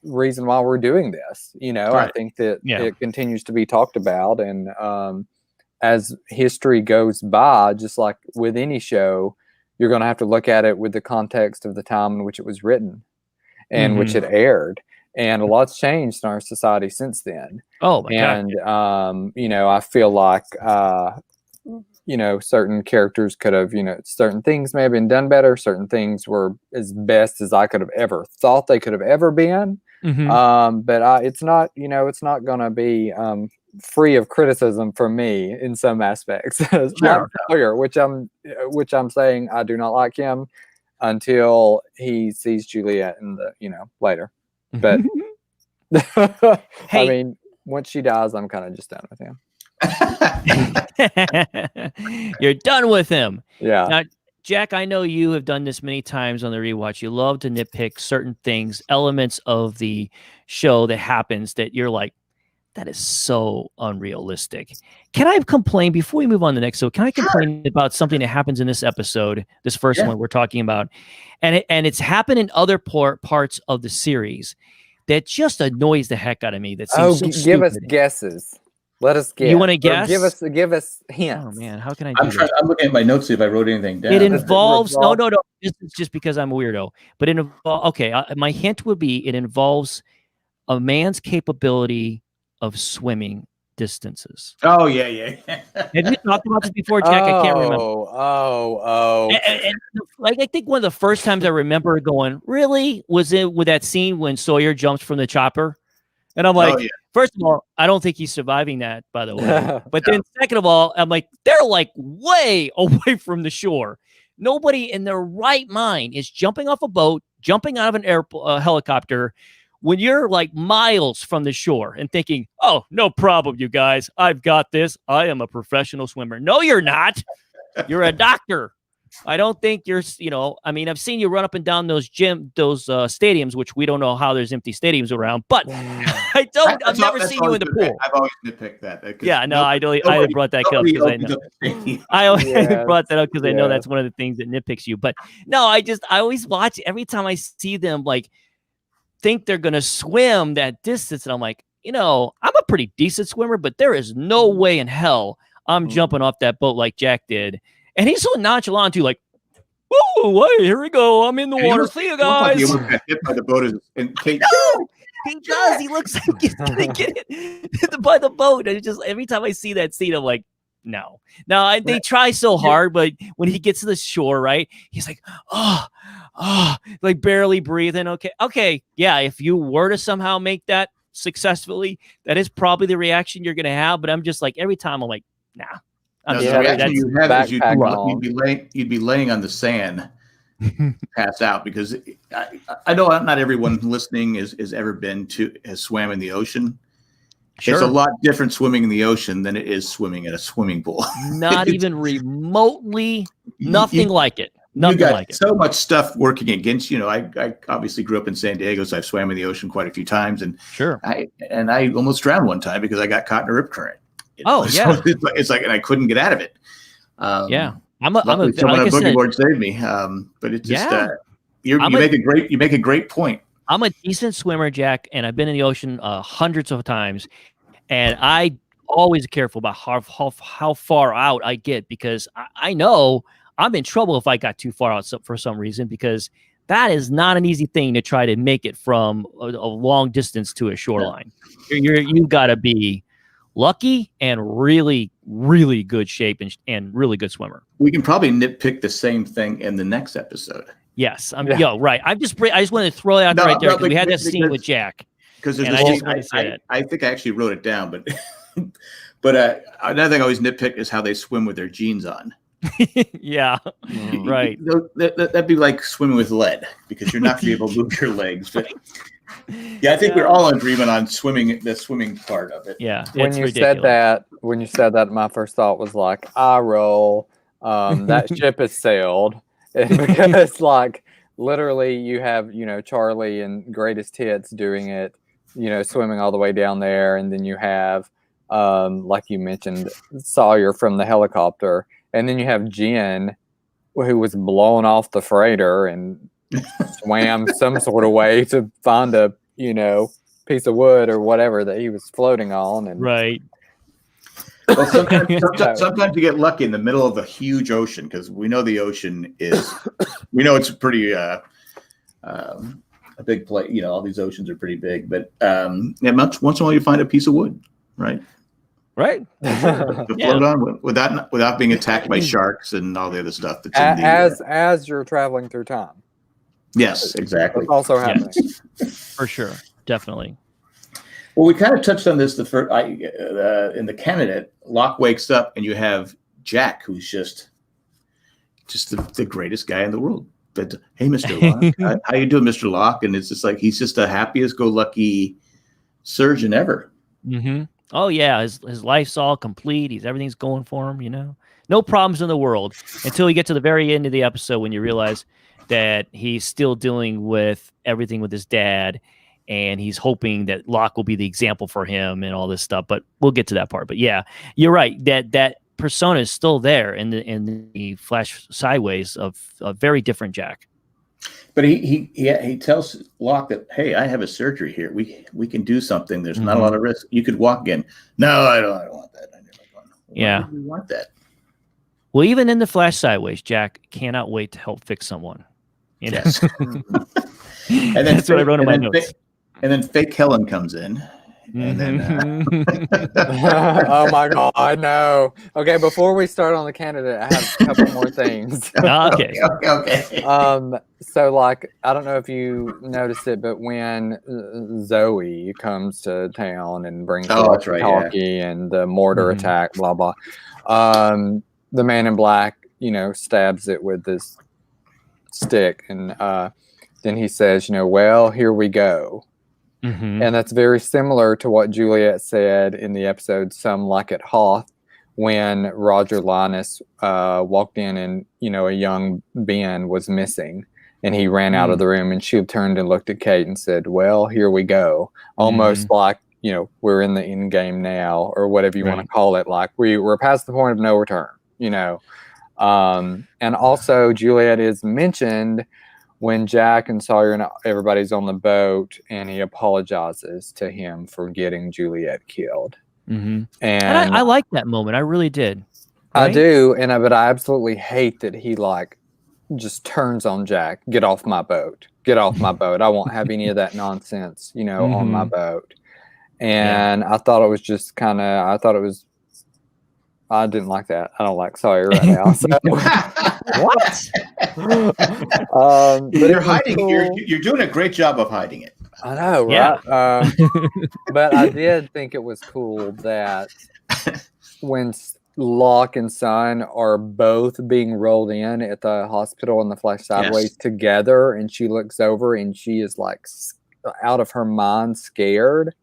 reason why we're doing this. Right. I think that it continues to be talked about, and as history goes by, just like with any show, you're going to have to look at it with the context of the time in which it was written and which it aired. And a lot's changed in our society since then. Oh my God. And, I feel like certain characters could have, certain things may have been done better. Certain things were as best as I could have ever thought they could have ever been. But it's not, it's not going to be free of criticism from me in some aspects. Not Sawyer, which I'm saying I do not like him until he sees Juliet in the, later. But I mean, once she dies, I'm kind of just done with him. You're done with him. Yeah. Now, Jack, I know you have done this many times on the rewatch. You love to nitpick certain things, elements of the show that happens that you're like, that is so unrealistic. Can I complain before we move on to the next? So can I complain about something that happens in this episode, this first one we're talking about, and it's happened in other parts of the series that just annoys the heck out of me. That seems so give stupid. us guesses. Let us guess. You want to guess? Or give us hints. Oh man, how can I do this? I'm looking at my notes, see if I wrote anything down. It involves no. This is just because I'm a weirdo. But it involves. Okay, my hint would be it involves a man's capability of swimming distances. Oh yeah. Have you talked about this before, Jack? I can't remember. And, like I think one of the first times I remember going, really, was it with that scene when Sawyer jumps from the chopper, and I'm like, first of all, I don't think he's surviving that, by the way. But then, second of all, I'm like, they're like way away from the shore. Nobody in their right mind is jumping off a boat, jumping out of an helicopter, when you're like miles from the shore and thinking, oh, no problem, you guys. I've got this. I am a professional swimmer. No, you're not. You're a doctor. I don't think you're, I mean, I've seen you run up and down those stadiums, which we don't know how there's empty stadiums around, but I've never seen you in the pool. I've always nitpicked that. Yeah, no, I brought that up because I know. I brought that up because I know that's one of the things that nitpicks you. But no, I always watch every time I see them like think they're going to swim that distance. And I'm like, I'm a pretty decent swimmer, but there is no way in hell I'm jumping off that boat like Jack did. And he's so nonchalant too, like, oh, wait, here we go. I'm in the water. See you guys. He almost got hit by the boat. And Kate, no, he does. He looks like he's going to get hit by the boat. And just every time I see that scene, I'm like, no. Now, they try so hard, but when he gets to the shore, right, he's like, like barely breathing. Okay. Yeah, if you were to somehow make that successfully, that is probably the reaction you're going to have. But I'm just like, every time I'm like, nah. The reaction you have is you'd be laying on the sand, pass out, because I know not everyone listening has ever has swam in the ocean. Sure. It's a lot different swimming in the ocean than it is swimming at a swimming pool. Not even remotely, nothing like it. Nothing you got like it. So much stuff working against you. I obviously grew up in San Diego, so I've swam in the ocean quite a few times, and I almost drowned one time because I got caught in a rip current. So it's like, and I couldn't get out of it. I'm a someone on a boogie board saved me. But it's just you make a great point. I'm a decent swimmer, Jack, and I've been in the ocean hundreds of times, and I always careful about how far out I get, because I know I'm in trouble if I got too far out for some reason, because that is not an easy thing to try to make it from a long distance to a shoreline. You've got to be lucky and really, really good shape and really good swimmer. We can probably nitpick the same thing in the next episode. Yes, right. I just wanted to throw it out right there because we had that scene with Jack. Because I think I actually wrote it down, but another thing I always nitpick is how they swim with their jeans on. Yeah, right. That'd be like swimming with lead, because you're not going to be able to move your legs. But I think we're all in agreement on the swimming part of it. Yeah, when you said that, my first thought was like, I roll. That ship has sailed. Because like literally you have, Charlie and Greatest Hits doing it, swimming all the way down there. And then you have, like you mentioned, Sawyer from the helicopter. And then you have Jen, who was blown off the freighter and swam some sort of way to find a, piece of wood or whatever that he was floating on. And right. Well, sometimes you get lucky in the middle of a huge ocean, because we know the ocean it's pretty a big place. All these oceans are pretty big, but once in a while you find a piece of wood, right? Right? To Yeah. float on without being attacked by sharks and all the other stuff that's in the as you're traveling through time. yes, exactly. That's also happening. For sure. Definitely. Well, we kind of touched on this in the candidate. Locke wakes up and you have Jack, who's just the greatest guy in the world. But hey, Mr. Locke, how you doing, Mr. Locke? And it's just like he's just the happiest-go-lucky surgeon ever. Mm-hmm. Oh yeah, his life's all complete. Everything's going for him. No problems in the world until you get to the very end of the episode when you realize that he's still dealing with everything with his dad, and he's hoping that Locke will be the example for him and all this stuff. But we'll get to that part. But yeah, you're right. That persona is still there in the Flash Sideways of a very different Jack. But he tells Locke that, hey, I have a surgery here. We can do something. There's not a lot of risk. You could walk again. No, I don't want that. Why do you want that? Well, even in the Flash Sideways, Jack cannot wait to help fix someone. Yes. And then that's what I wrote in my notes. And then fake Helen comes in. And then, oh my God, no. Okay, before we start on the candidate, I have a couple more things. Okay. So like, I don't know if you noticed it, but when Zoe comes to town and brings the talkie and the mortar attack, blah blah, the man in black, stabs it with this stick, and then he says, well, here we go. And that's very similar to what Juliet said in the episode Some Like It Hoth, when Roger Linus walked in and, a young Ben was missing, and he ran out of the room, and she turned and looked at Kate and said, well, here we go. Almost like, we're in the end game now, or whatever you want to call it. Like we're past the point of no return, and also Juliet is mentioned when Jack and Sawyer and everybody's on the boat, and he apologizes to him for getting Juliet killed. And I like that moment. I really did. Right? I do, but I absolutely hate that he just turns on Jack. Get off my boat. Get off my boat. I won't have any of that nonsense, on my boat. And I thought it was just I didn't like that. I don't like Sawyer right now. So. What? But you're hiding. Cool. You're doing a great job of hiding it. I know, right? Yeah. But I did think it was cool that when Locke and Son are both being rolled in at the hospital in the Flash Sideways together, and she looks over and she is out of her mind, scared.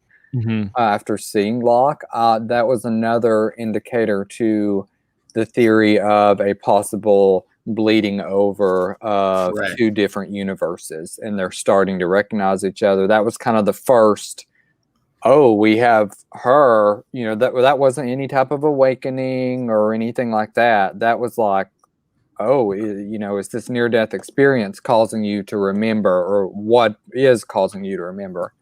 After seeing Locke, that was another indicator to the theory of a possible bleeding over of two different universes, and they're starting to recognize each other. That was kind of the first, we have her, that wasn't any type of awakening or anything like that. That was like, is this near-death experience causing you to remember, or what is causing you to remember?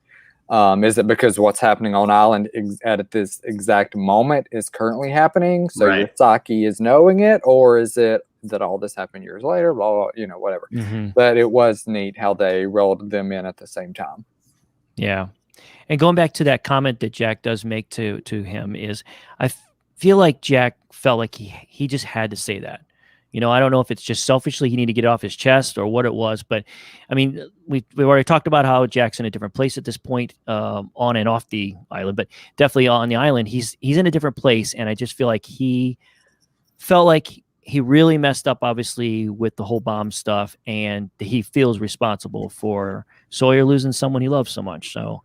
Is it because what's happening on island at this exact moment is currently happening, so your psyche is knowing it, or is it that all this happened years later, blah, blah, whatever. But it was neat how they rolled them in at the same time. Yeah. And going back to that comment that Jack does make to him is, I feel like Jack felt like he just had to say that. I don't know if it's just selfishly he needed to get it off his chest or what it was, but I mean, we've already talked about how Jack's in a different place at this point, on and off the island, but definitely on the island, he's in a different place. And I just feel like he felt like he really messed up, obviously, with the whole bomb stuff, and he feels responsible for Sawyer losing someone he loves so much. So,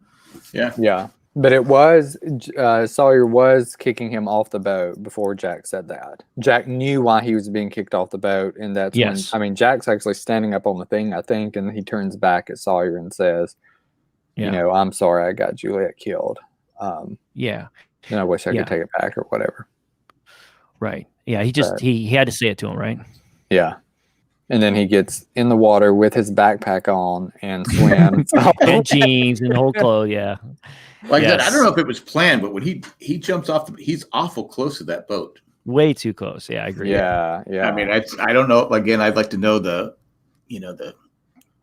yeah. But it was Sawyer was kicking him off the boat before Jack said that. Jack knew why he was being kicked off the boat, and that's when Jack's actually standing up on the thing, I think, and he turns back at Sawyer and says, I'm sorry I got Juliet killed. And I wish I could take it back or whatever. Right. Yeah, he had to say it to him, right? Yeah. And then he gets in the water with his backpack on and swims. And jeans and the whole clothes, Like that, I don't know if it was planned, but when he jumps off, he's awful close to that boat. Way too close. Yeah, I agree. Yeah. I mean, I don't know. Again, I'd like to know the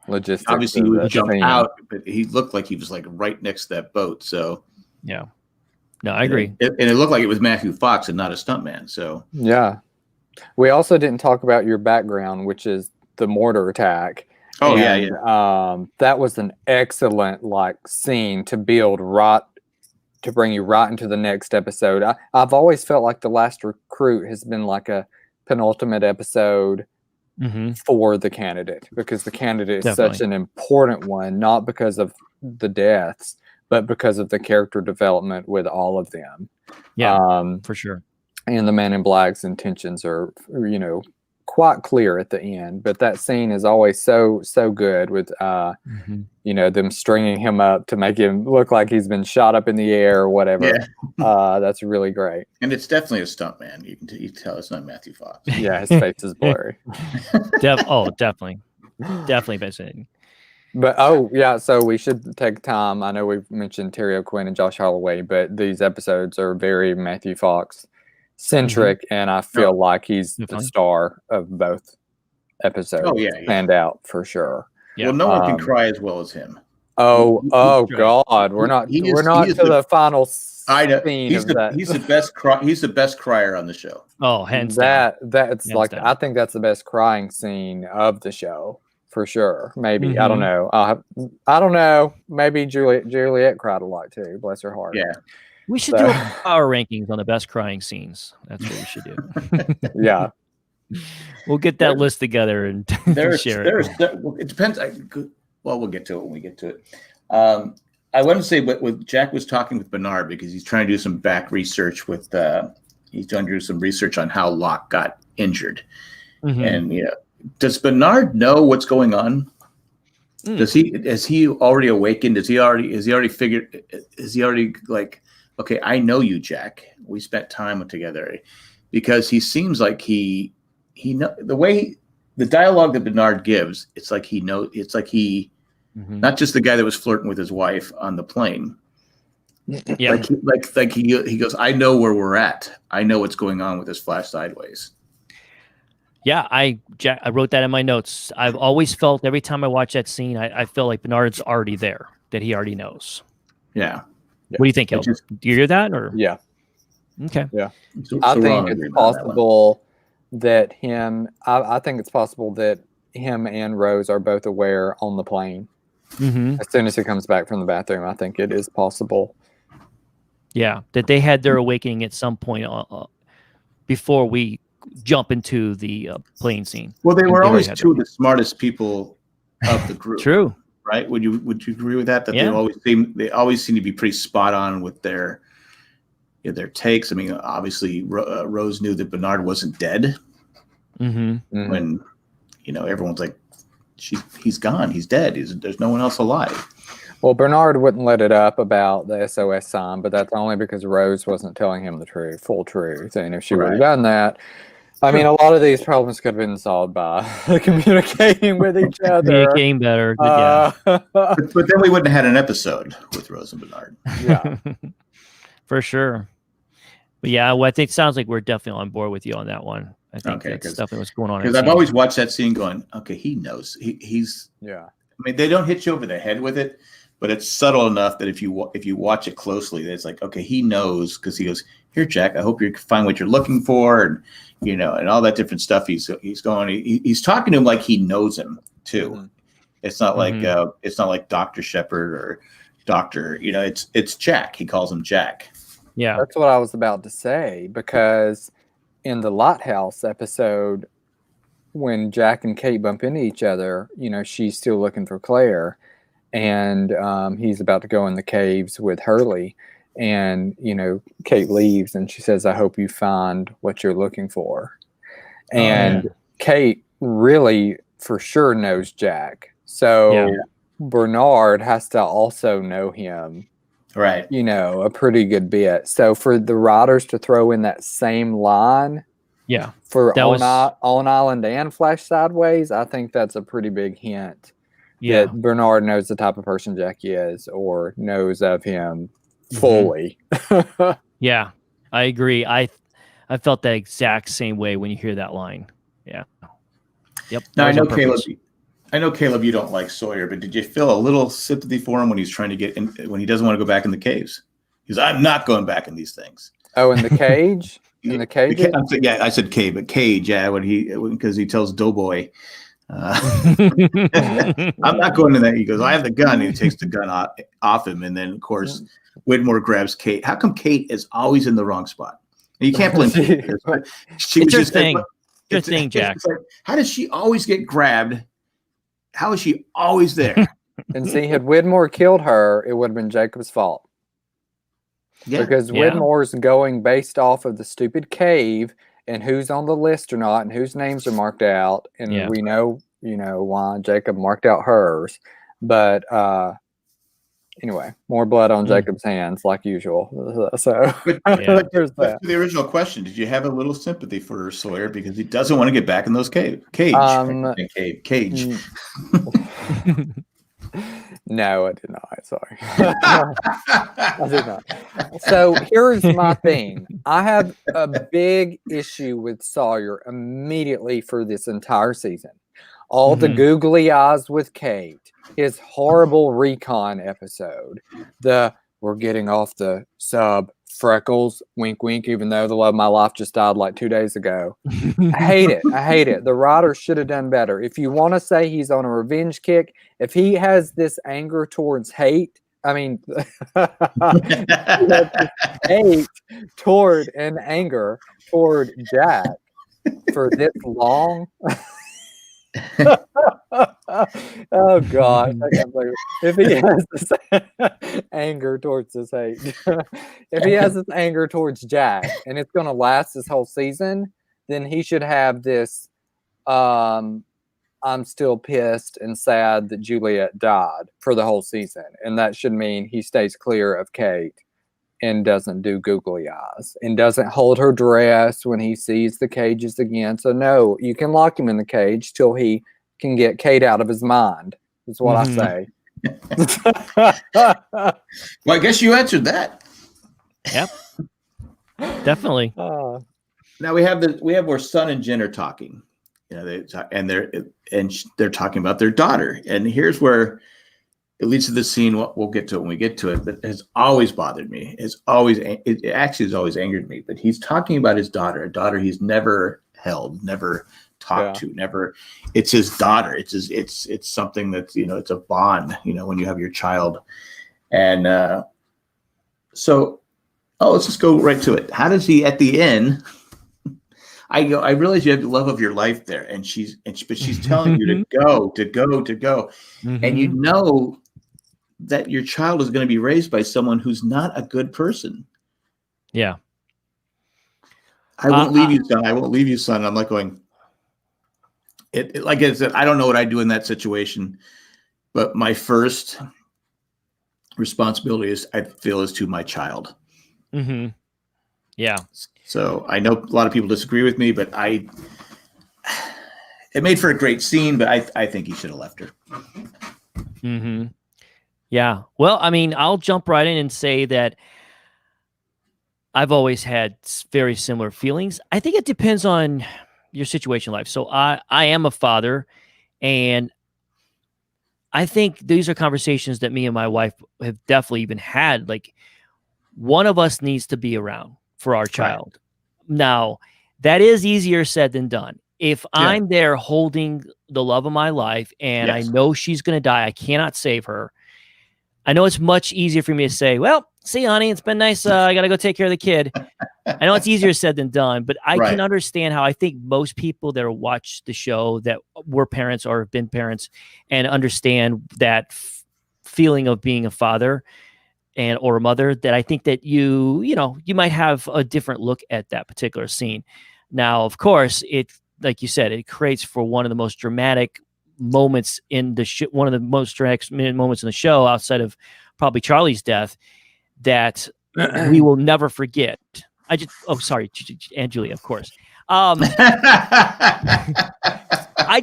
logistics. Obviously, he would jump out, but he looked like he was right next to that boat. So yeah. No, I agree. And it looked like it was Matthew Fox and not a stuntman. So Yeah. We also didn't talk about your background, which is the mortar attack. Oh, and, yeah. That was an excellent scene to build to bring you right into the next episode. I've always felt like The Last Recruit has been like a penultimate episode for the candidate, because the candidate is such an important one, not because of the deaths, but because of the character development with all of them. Yeah, for sure. And the Man in Black's intentions are, quite clear at the end. But that scene is always so good with, them stringing him up to make him look like he's been shot up in the air or whatever. Yeah. That's really great. And it's definitely a stuntman. You can tell it's not Matthew Fox. Yeah, his face is blurry. Definitely fascinating. But so we should take time. I know we've mentioned Terry O'Quinn and Josh Holloway, but these episodes are very Matthew Fox centric, and I feel like he's the star of both episodes. Oh, yeah. Stand out for sure. Yeah. Well, no one can cry as well as him. God, we're not to the final scene of that. He's the best crier on the show. Oh, hands down. That's hands down. I think that's the best crying scene of the show for sure. Maybe I don't know. I don't know. Maybe Juliet cried a lot too. Bless her heart. Yeah. We should do our rankings on the best crying scenes. That's what we should do. Yeah. We'll get that list together and share it. It depends. We'll get to it when we get to it. I want to say what Jack was talking with Bernard, because he's trying to do some back research he's trying to do some research on how Locke got injured. And, does Bernard know what's going on? Has he already awakened? Is he already figured, like, okay, I know you, Jack. We spent time together, because he seems like he the way the dialogue that Bernard gives, it's like he knows. It's like he, not just the guy that was flirting with his wife on the plane. Yeah, like he goes, I know where we're at. I know what's going on with this Flash Sideways. Yeah, I wrote that in my notes. I've always felt every time I watch that scene, I feel like Bernard's already there, that he already knows. Yeah. What do you think, Hilda? Do you hear that? Or yeah. Okay. Yeah. I think it's possible that I think it's possible that him and Rose are both aware on the plane. As soon as he comes back from the bathroom, I think it is possible. Yeah, that they had their awakening at some point before we jump into the plane scene. Well, they were always two of the smartest people of the group. True. Right? Would you agree with that? That they always seem to be pretty spot on with their takes. I mean, obviously, Rose knew that Bernard wasn't dead. When everyone's like, he's gone, he's dead. There's no one else alive. Well, Bernard wouldn't let it up about the SOS sign, but that's only because Rose wasn't telling him the full truth. And if she would have done that, I mean, a lot of these problems could have been solved by communicating with each other. Communicating better. But then we wouldn't have had an episode with Rose and Bernard. Yeah. For sure. But yeah, I think it sounds like we're definitely on board with you on that one. I think that's definitely what's going on. Because I've always watched that scene going, okay, he knows. He's. Yeah. I mean, they don't hit you over the head with it, but it's subtle enough that if you watch it closely, that it's like, okay, he knows, because he goes, here, Jack, I hope you find what you're looking for, and and all that different stuff. He's he's talking to him like he knows him too. It's not like Dr. Shepard or Doctor. It's Jack. He calls him Jack. Yeah, that's what I was about to say, because in the Lighthouse episode, when Jack and Kate bump into each other, she's still looking for Claire, and he's about to go in the caves with Hurley, and Kate leaves, and she says, I hope you find what you're looking for. And Kate really for sure knows Jack, so Bernard has to also know him, right? A pretty good bit. So for the writers to throw in that same line, for On Island and Flash Sideways, I think that's a pretty big hint that Bernard knows the type of person Jack is, or knows of him fully. Yeah, I agree. I felt that exact same way when you hear that line. Yeah. Yep. Now I know Caleb, you don't like Sawyer, but did you feel a little sympathy for him when he's trying to when he doesn't want to go back in the caves? Because I'm not going back in these things. Oh, in the cage? In the cage? Yeah, I said cage, but cage. Yeah, because he tells Doughboy, I'm not going to that. He goes, I have the gun. And he takes the gun off him, and then of course Widmore grabs Kate. How come Kate is always in the wrong spot? You can't blame Kate. She was just thing. Your thing, Jack. Like, how does she always get grabbed? How is she always there? And see, had Widmore killed her, it would have been Jacob's fault. Yeah. Because Widmore's going based off of the stupid cave and who's on the list or not and whose names are marked out. And we know, why Jacob marked out hers. But anyway, more blood on Jacob's hands like usual. So there's that. The original question, did you have a little sympathy for Sawyer because he doesn't want to get back in those cage? No, I did not. Sorry. I did not. So here's my thing. I have a big issue with Sawyer immediately for this entire season. All the googly eyes with Kate, his horrible recon episode, we're getting off the sub freckles, wink, wink, even though the love of my life just died like 2 days ago. I hate it. The writer should have done better. If you want to say he's on a revenge kick, if he has this anger towards hate toward and anger toward Jack for this long. Oh God! If he has this anger towards this hate, if he has this anger towards Jack, and it's going to last this whole season, then he should have this. I'm still pissed and sad that Juliet died for the whole season, and that should mean he stays clear of Kate and doesn't do googly eyes and doesn't hold her dress when he sees the cages again. So no, you can lock him in the cage till he can get Kate out of his mind. That's what I say. Well, I guess you answered that. Yep. Definitely. Now we have where Son and Jen are talking. They're talking about their daughter. And here's where it leads to the scene. We'll get to it when we get to it, but it has always bothered me. It actually has always angered me. But he's talking about his daughter, a daughter he's never held, never talked to, never. It's his daughter. It's something that's it's a bond. When you have your child, and let's just go right to it. How does he at the end? I realize you have the love of your life there, but she's telling you to go, and you know that your child is going to be raised by someone who's not a good person. Yeah. I won't leave you, son. I won't leave you, son. I'm like going. Like I said, I don't know what I'd do in that situation, but my first responsibility I feel is to my child. Mm-hmm. Yeah. So I know a lot of people disagree with me, but it made for a great scene, but I think he should have left her. Mm-hmm. Yeah. Well, I mean, I'll jump right in and say that I've always had very similar feelings. I think it depends on your situation in life. So I am a father, and I think these are conversations that me and my wife have definitely even had. Like, one of us needs to be around for our child. Right. Now, that is easier said than done. If I'm there holding the love of my life and I know she's going to die, I cannot save her. I know it's much easier for me to say, well, see, honey, it's been nice. I got to go take care of the kid. I know it's easier said than done, but I can understand how I think most people that watch the show that were parents or have been parents and understand that feeling of being a father or a mother, that I think that you might have a different look at that particular scene. Now, of course, like you said, it creates for one of the most dramatic moments in the one of the most dramatic moments in the show, outside of probably Charlie's death, that we will never forget. Sorry, and Julia, of course. I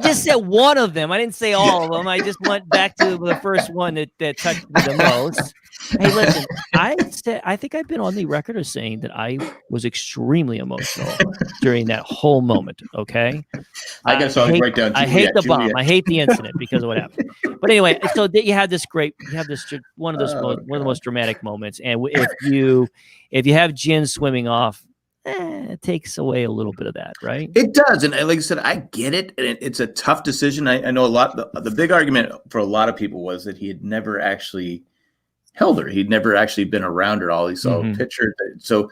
just said one of them. I didn't say all of them. I just went back to the first one that touched me the most. Hey, listen, I think I've been on the record of saying that I was extremely emotional during that whole moment. Okay. I guess I'll write down I hate Juliet. the bomb. I hate the incident because of what happened. But anyway, so you have this one of Oh, one of the most dramatic moments. And if you have Jin swimming off, it takes away a little bit of that, right? It does, and like I said, I get it, and it's a tough decision. I know a lot. The big argument for a lot of people was that he had never actually held her. He'd never actually been around her. All he saw a picture. So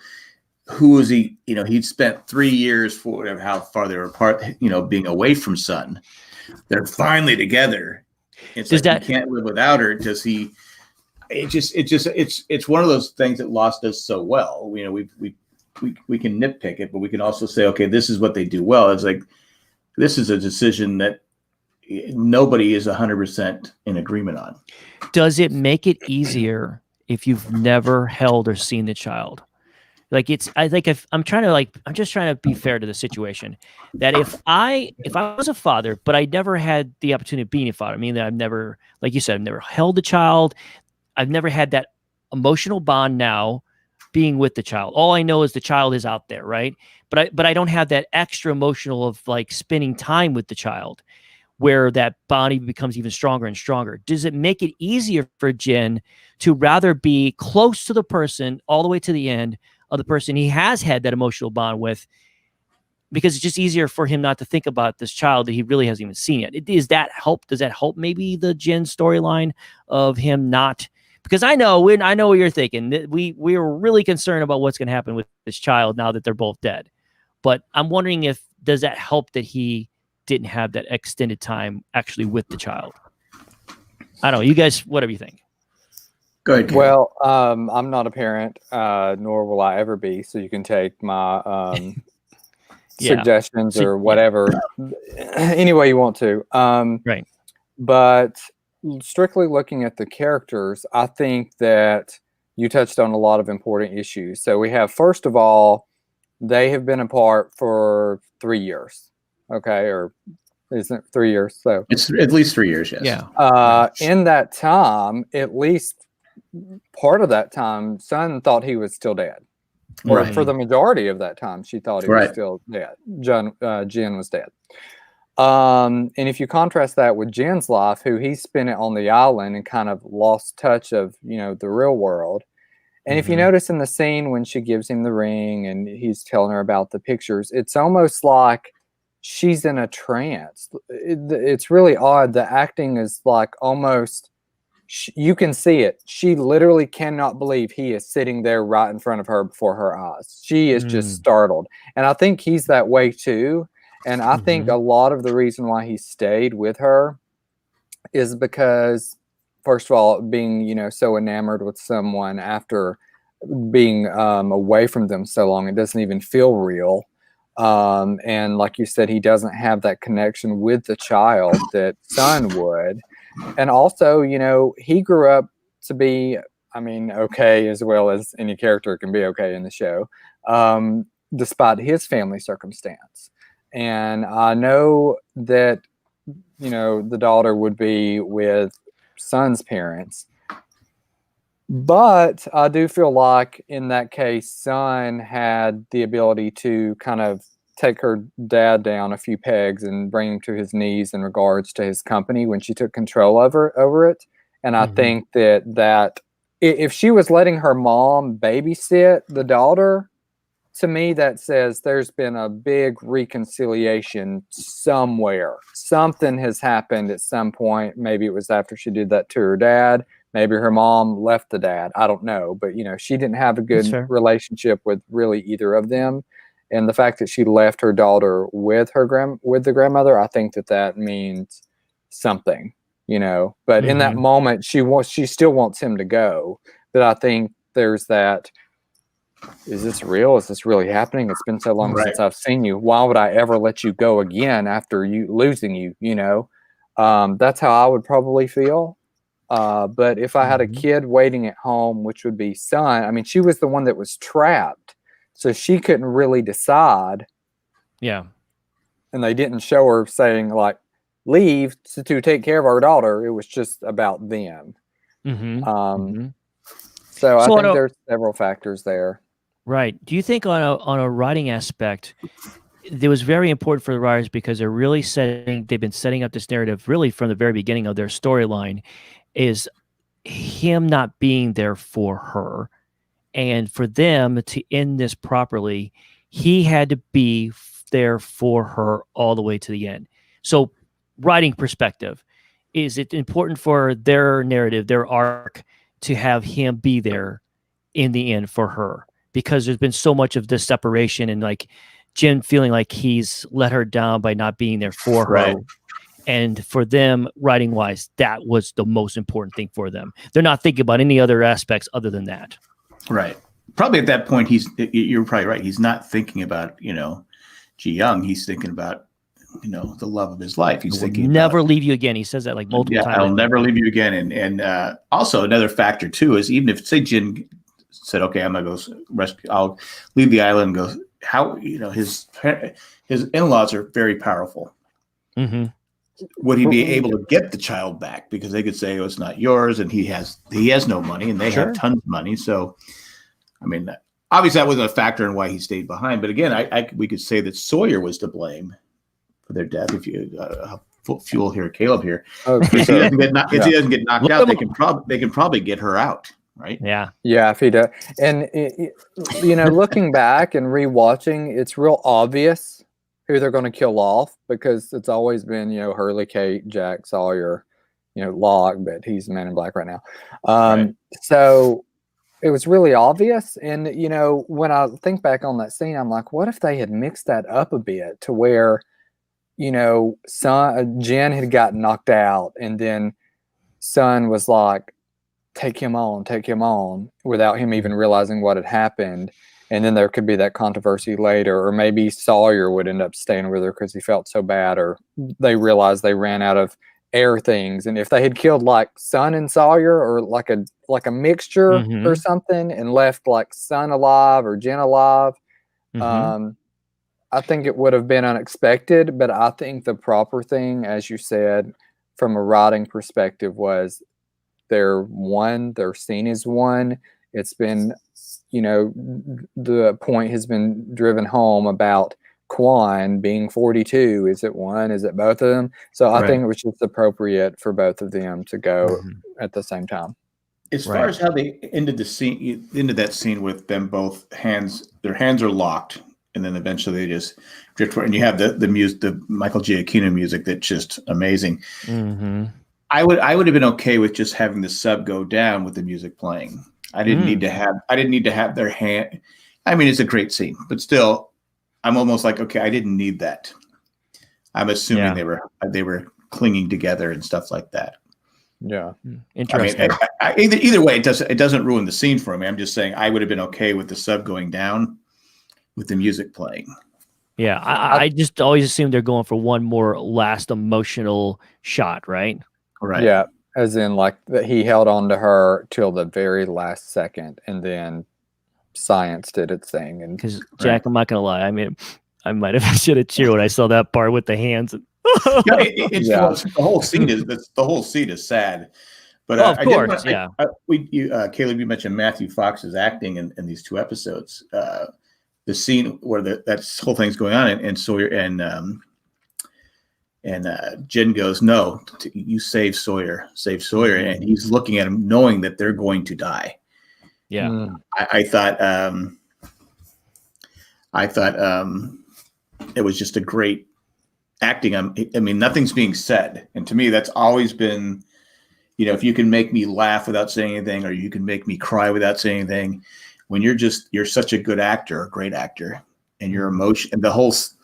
who was he? He'd spent 3 years for whatever, how far they were apart. Being away from Sun. They're finally together. It's like he can't live without her. Does he? It's one of those things that Lost does so well. We can nitpick it, but we can also say, okay, this is what they do well. It's like, this is a decision that nobody is 100% in agreement on. Does it make it easier if you've never held or seen the child? Like I'm just trying to be fair to the situation, that if I was a father, but I never had the opportunity of being a father, I mean, that I've never, like you said, I've never held the child. I've never had that emotional bond now being with the child. All I know is the child is out there, right? But I don't have that extra emotional of like spending time with the child, where that bond becomes even stronger and stronger. Does it make it easier for Jin to rather be close to the person all the way to the end of the person he has had that emotional bond with, because it's just easier for him not to think about this child that he really hasn't even seen yet? Does that help maybe the Jin storyline of him not? Because I know what you're thinking. We were really concerned about what's going to happen with this child now that they're both dead. But I'm wondering does that help that he didn't have that extended time actually with the child? I don't know. You guys, whatever you think. Go ahead, Ken. Well, I'm not a parent, nor will I ever be. So you can take my suggestions or whatever any way you want to. Right. But strictly looking at the characters, I think that you touched on a lot of important issues. So we have, first of all, they have been apart for 3 years. Okay. Or isn't it 3 years? So it's at least 3 years. Yes. Yeah. In that time, at least part of that time, Sun thought he was still dead. Or for the majority of that time, she thought he was still dead. Jin was dead. And if you contrast that with Jin's life, who he spent it on the island and kind of lost touch of, the real world. And if you notice in the scene when she gives him the ring and he's telling her about the pictures, it's almost like she's in a trance. It's really odd. The acting is like almost, you can see it. She literally cannot believe he is sitting there right in front of her before her eyes. She is just startled. And I think he's that way too. And I think a lot of the reason why he stayed with her is because, first of all, being, so enamored with someone after being away from them so long, it doesn't even feel real. And like you said, he doesn't have that connection with the child that Sun would. And also, he grew up to be, okay, as well as any character can be okay in the show, despite his family circumstance. And I know that, the daughter would be with Sun's parents. But I do feel like in that case, Sun had the ability to kind of take her dad down a few pegs and bring him to his knees in regards to his company when she took control over it. And I think that if she was letting her mom babysit the daughter, to me, that says there's been a big reconciliation somewhere. Something has happened at some point. Maybe it was after she did that to her dad. Maybe her mom left the dad. I don't know. But, she didn't have a good relationship with really either of them. And the fact that she left her daughter with the grandmother, I think that means something, But in that moment, she still wants him to go. But I think there's that. Is this real? Is this really happening? It's been so long since I've seen you. Why would I ever let you go again after losing you? That's how I would probably feel. But if I had a kid waiting at home, which would be Sun, she was the one that was trapped. So she couldn't really decide. Yeah. And they didn't show her saying, like, leave to take care of our daughter. It was just about them. So I So think there's several factors there. right. Do you think on a writing aspect, it was very important for the writers because they've been setting up this narrative really from the very beginning of their storyline, is him not being there for her. And for them to end this properly, he had to be there for her all the way to the end. So, writing perspective, is it important for their narrative, their arc, to have him be there in the end for her? Because there's been so much of this separation and like Jen feeling like he's let her down by not being there for her. Right. And for them, writing wise, that was the most important thing for them. They're not thinking about any other aspects other than that. Right. Probably at that point, you're probably right. He's not thinking about, Ji Young. He's thinking about, the love of his life. He's thinking never leave you again. He says that like multiple times. I'll never leave you again. And also another factor too is even if say Jin said, okay, I'm gonna go rescue, I'll leave the island and go. How his in-laws are very powerful. Mm-hmm. Would he be able to get the child back? Because they could say, "Oh, it's not yours," and he has no money, and they have tons of money. So, I mean, obviously that wasn't a factor in why he stayed behind. But again, we could say that Sawyer was to blame for their death. If you fuel here, Caleb here, if he doesn't get knocked out, they can probably get her out, right? Yeah, if he does. And looking back and rewatching, it's real obvious who they're going to kill off because it's always been Hurley, Kate, Jack, Sawyer, Locke, but he's Man in Black right now. Right. So it was really obvious. And when I think back on that scene, I'm like, what if they had mixed that up a bit to where Jen had gotten knocked out, and then Son was like, take him on, without him even realizing what had happened. And then there could be that controversy later, or maybe Sawyer would end up staying with her because he felt so bad, or they realized they ran out of air things. And if they had killed like Son and Sawyer, or like a mixture or something, and left like Son alive or Jen alive, I think it would have been unexpected. But I think the proper thing, as you said, from a writing perspective, was their scene is one. It's been, the point has been driven home about Quan being 42. Is it one? Is it both of them? So I think it was just appropriate for both of them to go at the same time. As far as how they ended that scene with them both their hands are locked, and then eventually they just drift. And you have the music, the Michael Giacchino music that's just amazing. Mm-hmm. I would have been okay with just having the sub go down with the music playing. I didn't need to have their hand. I mean, it's a great scene, but still, I'm almost like, okay, I didn't need that. I'm assuming they were clinging together and stuff like that. Yeah, interesting. I mean, either way, it doesn't ruin the scene for me. I'm just saying I would have been okay with the sub going down with the music playing. Yeah, I just always assume they're going for one more last emotional shot, right? Right. Yeah, as in like that he held on to her till the very last second, and then science did its thing. And because Jack, I'm not gonna lie, I mean, I might have should have cheered when I saw that part with the hands. The whole scene is sad. But of course, Caleb, you mentioned Matthew Fox's acting in these two episodes. The scene where that whole thing's going on, and Sawyer and Jen goes, "No, you save Sawyer, and he's looking at him, knowing that they're going to die. Yeah, I thought it was just a great acting. I mean, nothing's being said, and to me, that's always been, if you can make me laugh without saying anything, or you can make me cry without saying anything, when you're such a good actor, a great actor, and your emotion, and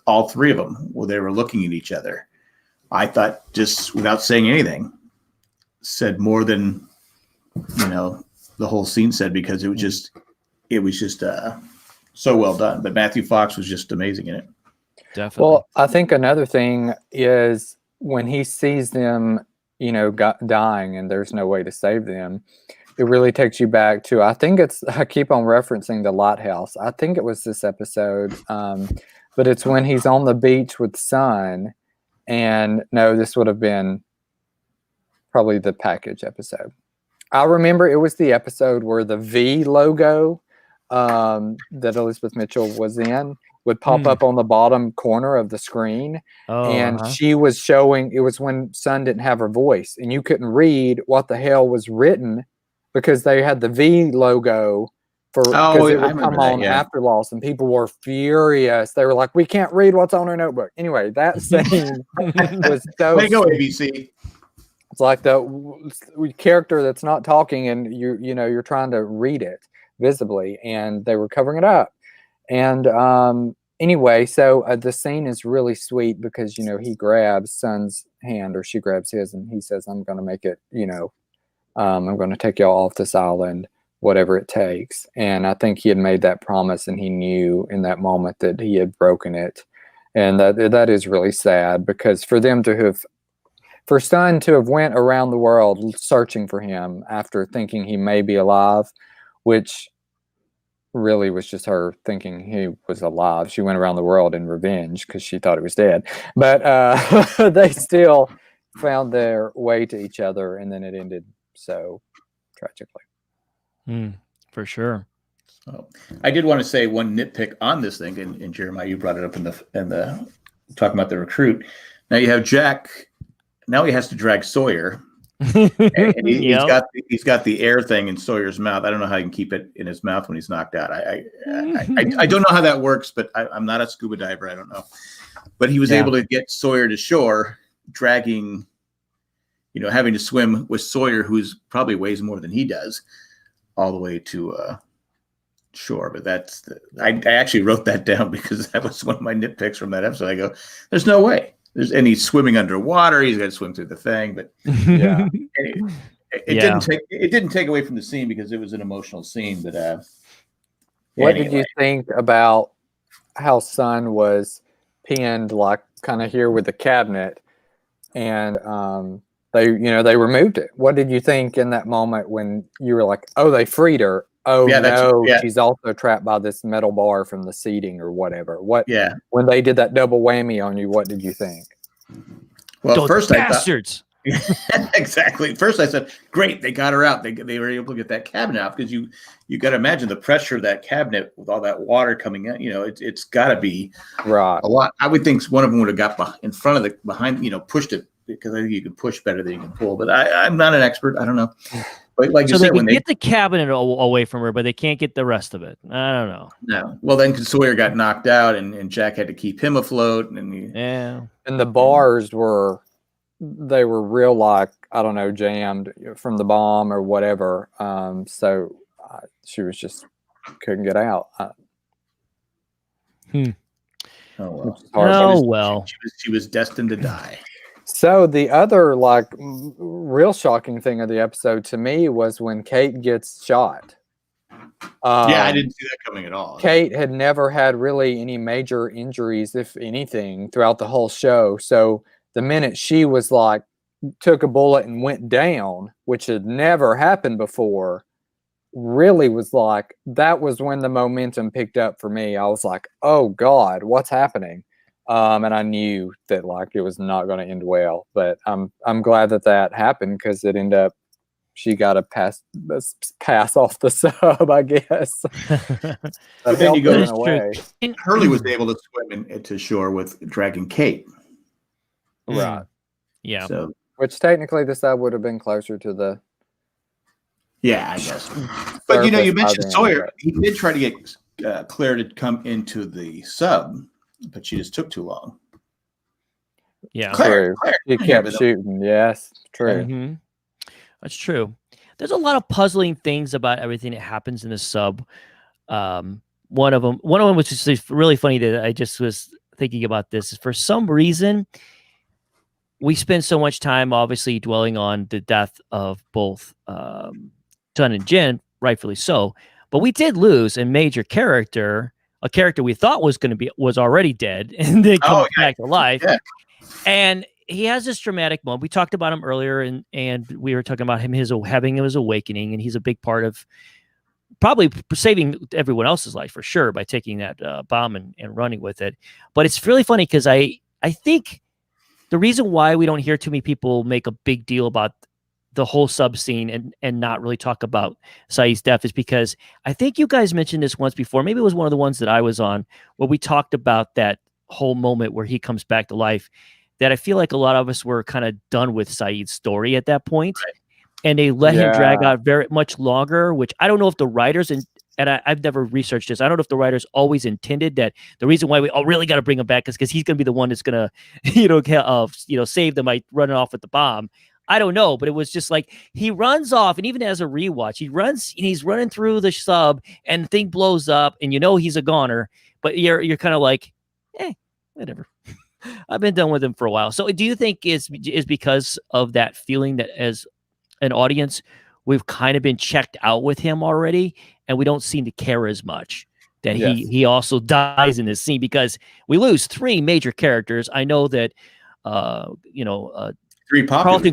all three of them, well, they were looking at each other. I thought, just without saying anything, said more than the whole scene said, because it was just so well done. But Matthew Fox was just amazing in it. Definitely. Well, I think another thing is when he sees them, dying, and there's no way to save them, it really takes you back to, I keep on referencing the lighthouse. I think it was this episode, but it's when he's on the beach with Son. And no, this would have been probably the package episode. I remember it was the episode where the V logo that Elizabeth Mitchell was in would pop up on the bottom corner of the screen. And she was showing, it was when Sun didn't have her voice and you couldn't read what the hell was written because they had the V logo because it would come on after Lost and people were furious. They were like, we can't read what's on her notebook. Anyway, that scene was so way to go, ABC. It's like the character that's not talking and you're trying to read it visibly, and they were covering it up. And anyway, so the scene is really sweet because, he grabs Sun's hand or she grabs his and he says, I'm going to make it, I'm going to take y'all off this island, whatever it takes. And I think he had made that promise and he knew in that moment that he had broken it. And that is really sad because for Sun to have went around the world searching for him after thinking he may be alive, which really was just her thinking he was alive. She went around the world in revenge because she thought he was dead. But they still found their way to each other, and then it ended so tragically. For sure. So, I did want to say one nitpick on this thing, and Jeremiah, you brought it up in the talking about the recruit. Now you have Jack. Now he has to drag Sawyer. And he's got the air thing in Sawyer's mouth. I don't know how he can keep it in his mouth when he's knocked out. I don't know how that works, but I'm not a scuba diver. I don't know. But he was able to get Sawyer to shore, dragging, having to swim with Sawyer, who's probably weighs more than he does, all the way to shore. But I actually wrote that down because that was one of my nitpicks from that episode. I go, there's no way. And he's swimming underwater. He's got to swim through the thing, but it didn't take away from the scene because it was an emotional scene. But what did you think about how Sun was pinned, like kind of here with the cabinet, and they removed it? What did you think in that moment when you were like, "Oh, they freed her"? Oh no, she's also trapped by this metal bar from the seating or whatever. When they did that double whammy on you, what did you think? Well, those first bastards. I thought exactly. First I said, great, they got her out. They were able to get that cabinet out because you got to imagine the pressure of that cabinet with all that water coming in. It's got to be a lot. I would think one of them would have got in front of behind, pushed it because I think you can push better than you can pull. But I'm not an expert. I don't know. But like so you said, they can get the cabinet away from her, but they can't get the rest of it. I don't know. No. Well, then Sawyer got knocked out, and Jack had to keep him afloat. And the bars were real, like, I don't know, jammed from the bomb or whatever. So she was just couldn't get out. Oh well. She was destined to die. So the other real shocking thing of the episode to me was when Kate gets shot. I didn't see that coming at all. Kate had never had really any major injuries, if anything, throughout the whole show. So the minute she was took a bullet and went down, which had never happened before, really was that was when the momentum picked up for me. I was like, oh God, what's happening? And I knew that it was not going to end well, but I'm glad that happened because it ended up she got a pass off the sub, I guess. But then you go in a way. Hurley was able to swim into shore with dragging Kate, right? Yeah. So, which technically the sub would have been closer to the. Yeah, I guess. But you mentioned Sawyer. He did try to get Claire to come into the sub. But she just took too long. Yeah. Claire she kept shooting. Yes, true. Mm-hmm. That's true. There's a lot of puzzling things about everything that happens in the sub. One of them was just really funny that I just was thinking about this. For some reason, we spend so much time obviously dwelling on the death of both Sun and Jin, rightfully so. But we did lose a major character. A character we thought was already dead and then comes back to life. Yeah. And he has this dramatic moment. We talked about him earlier and we were talking about him, having his awakening. And he's a big part of probably saving everyone else's life for sure by taking that bomb and running with it. But it's really funny because I think the reason why we don't hear too many people make a big deal about the whole sub scene and not really talk about Saeed's death is because I think you guys mentioned this once before. Maybe it was one of the ones that I was on where we talked about that whole moment where he comes back to life, that I feel like a lot of us were kind of done with Saeed's story at that point. Right. And they let him drag out very much longer, which I don't know if the writers and I've never researched this. I don't know if the writers always intended that the reason why we really got to bring him back is because he's going to be the one that's going to, save them by running off with the bomb. I don't know, but it was just like he runs off, and even as a rewatch, he's running through the sub, and the thing blows up, and he's a goner. But you're kind of like, whatever. I've been done with him for a while. So do you think is because of that feeling that as an audience we've kind of been checked out with him already, and we don't seem to care as much that he also dies in this scene because we lose 3 major characters. I know that Carlton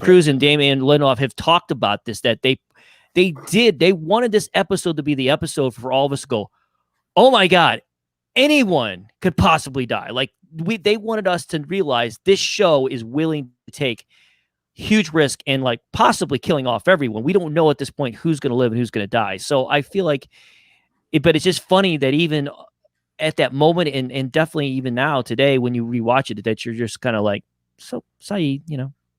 Cruz and Damian Lindelof have talked about this, that they wanted this episode to be the episode for all of us to go, oh my God, anyone could possibly die. Like they wanted us to realize this show is willing to take huge risk and like possibly killing off everyone. We don't know at this point who's going to live and who's going to die. So I feel like but it's just funny that even at that moment and definitely even now today, when you rewatch it, that you're just kind of like, so Saeed,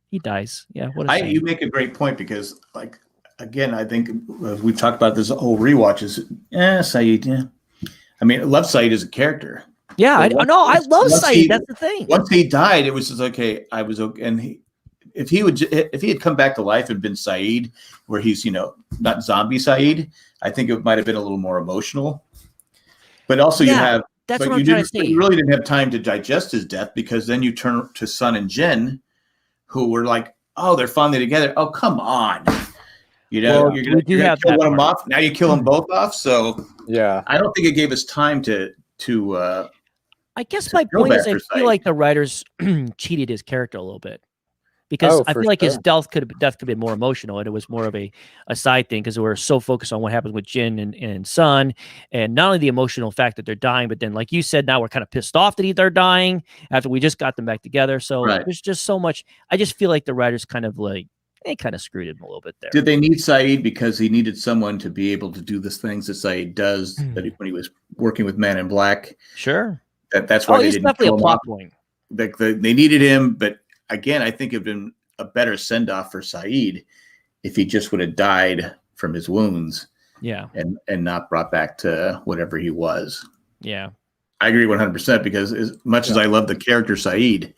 he dies. Yeah. You make a great point because, like, again, I think we've talked about this whole rewatch is, Saeed. Yeah. I mean, I love Saeed as a character. Yeah. I love Saeed. That's the thing. Once he died, it was just okay. I was okay. And if he had come back to life and been Saeed, where he's, not zombie Saeed, I think it might have been a little more emotional. But also that's what I'm trying to say. You really didn't have time to digest his death because then you turn to Sun and Jin, who were like, oh, they're finally together. Oh, come on. You're going to kill one of them off. Now you kill them both off. So yeah, I don't think it gave us time to I guess my point is I feel like the writers cheated his character a little bit. Because I feel like his death could have been more emotional, and it was more of a side thing because we're so focused on what happens with Jin and Sun, and not only the emotional fact that they're dying, but then, like you said, now we're kind of pissed off that they're dying after we just got them back together. So there's just so much. I just feel like the writers kind of screwed him a little bit there. Did they need Saeed because he needed someone to be able to do the things that Saeed does when he was working with Man in Black? Sure. That's why he's definitely a plot point. They needed him, but again, I think it'd been a better send-off for Saeed if he just would have died from his wounds. Yeah. And not brought back to whatever he was. Yeah. I agree 100% because as much as I love the character Saeed,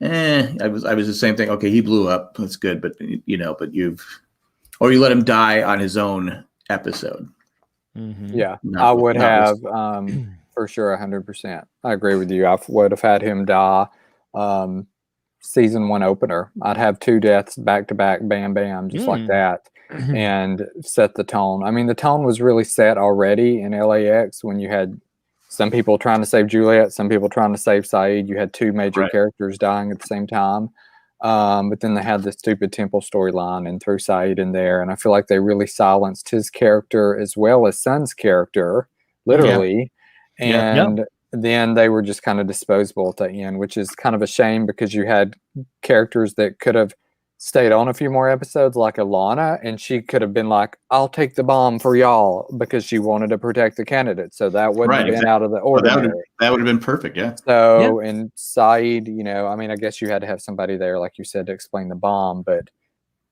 I was the same thing. Okay, he blew up. That's good, but you let him die on his own episode. Mm-hmm. Yeah. I would have for sure 100%. I agree with you. I would have had him die. Season 1 opener. I'd have 2 deaths back to back, bam, bam, just like that, and set the tone. I mean, the tone was really set already in LAX when you had some people trying to save Juliet, some people trying to save Saeed. You had 2 major characters dying at the same time. But then they had this stupid temple storyline and threw Saeed in there. And I feel like they really silenced his character as well as Sun's character, literally. Yeah. And then they were just kind of disposable at the end, which is kind of a shame because you had characters that could have stayed on a few more episodes, like Alana, and she could have been like, I'll take the bomb for y'all because she wanted to protect the candidate. So that wouldn't have been out of the ordinary. That would have been perfect, yeah. So, and Saeed, I guess you had to have somebody there, like you said, to explain the bomb, but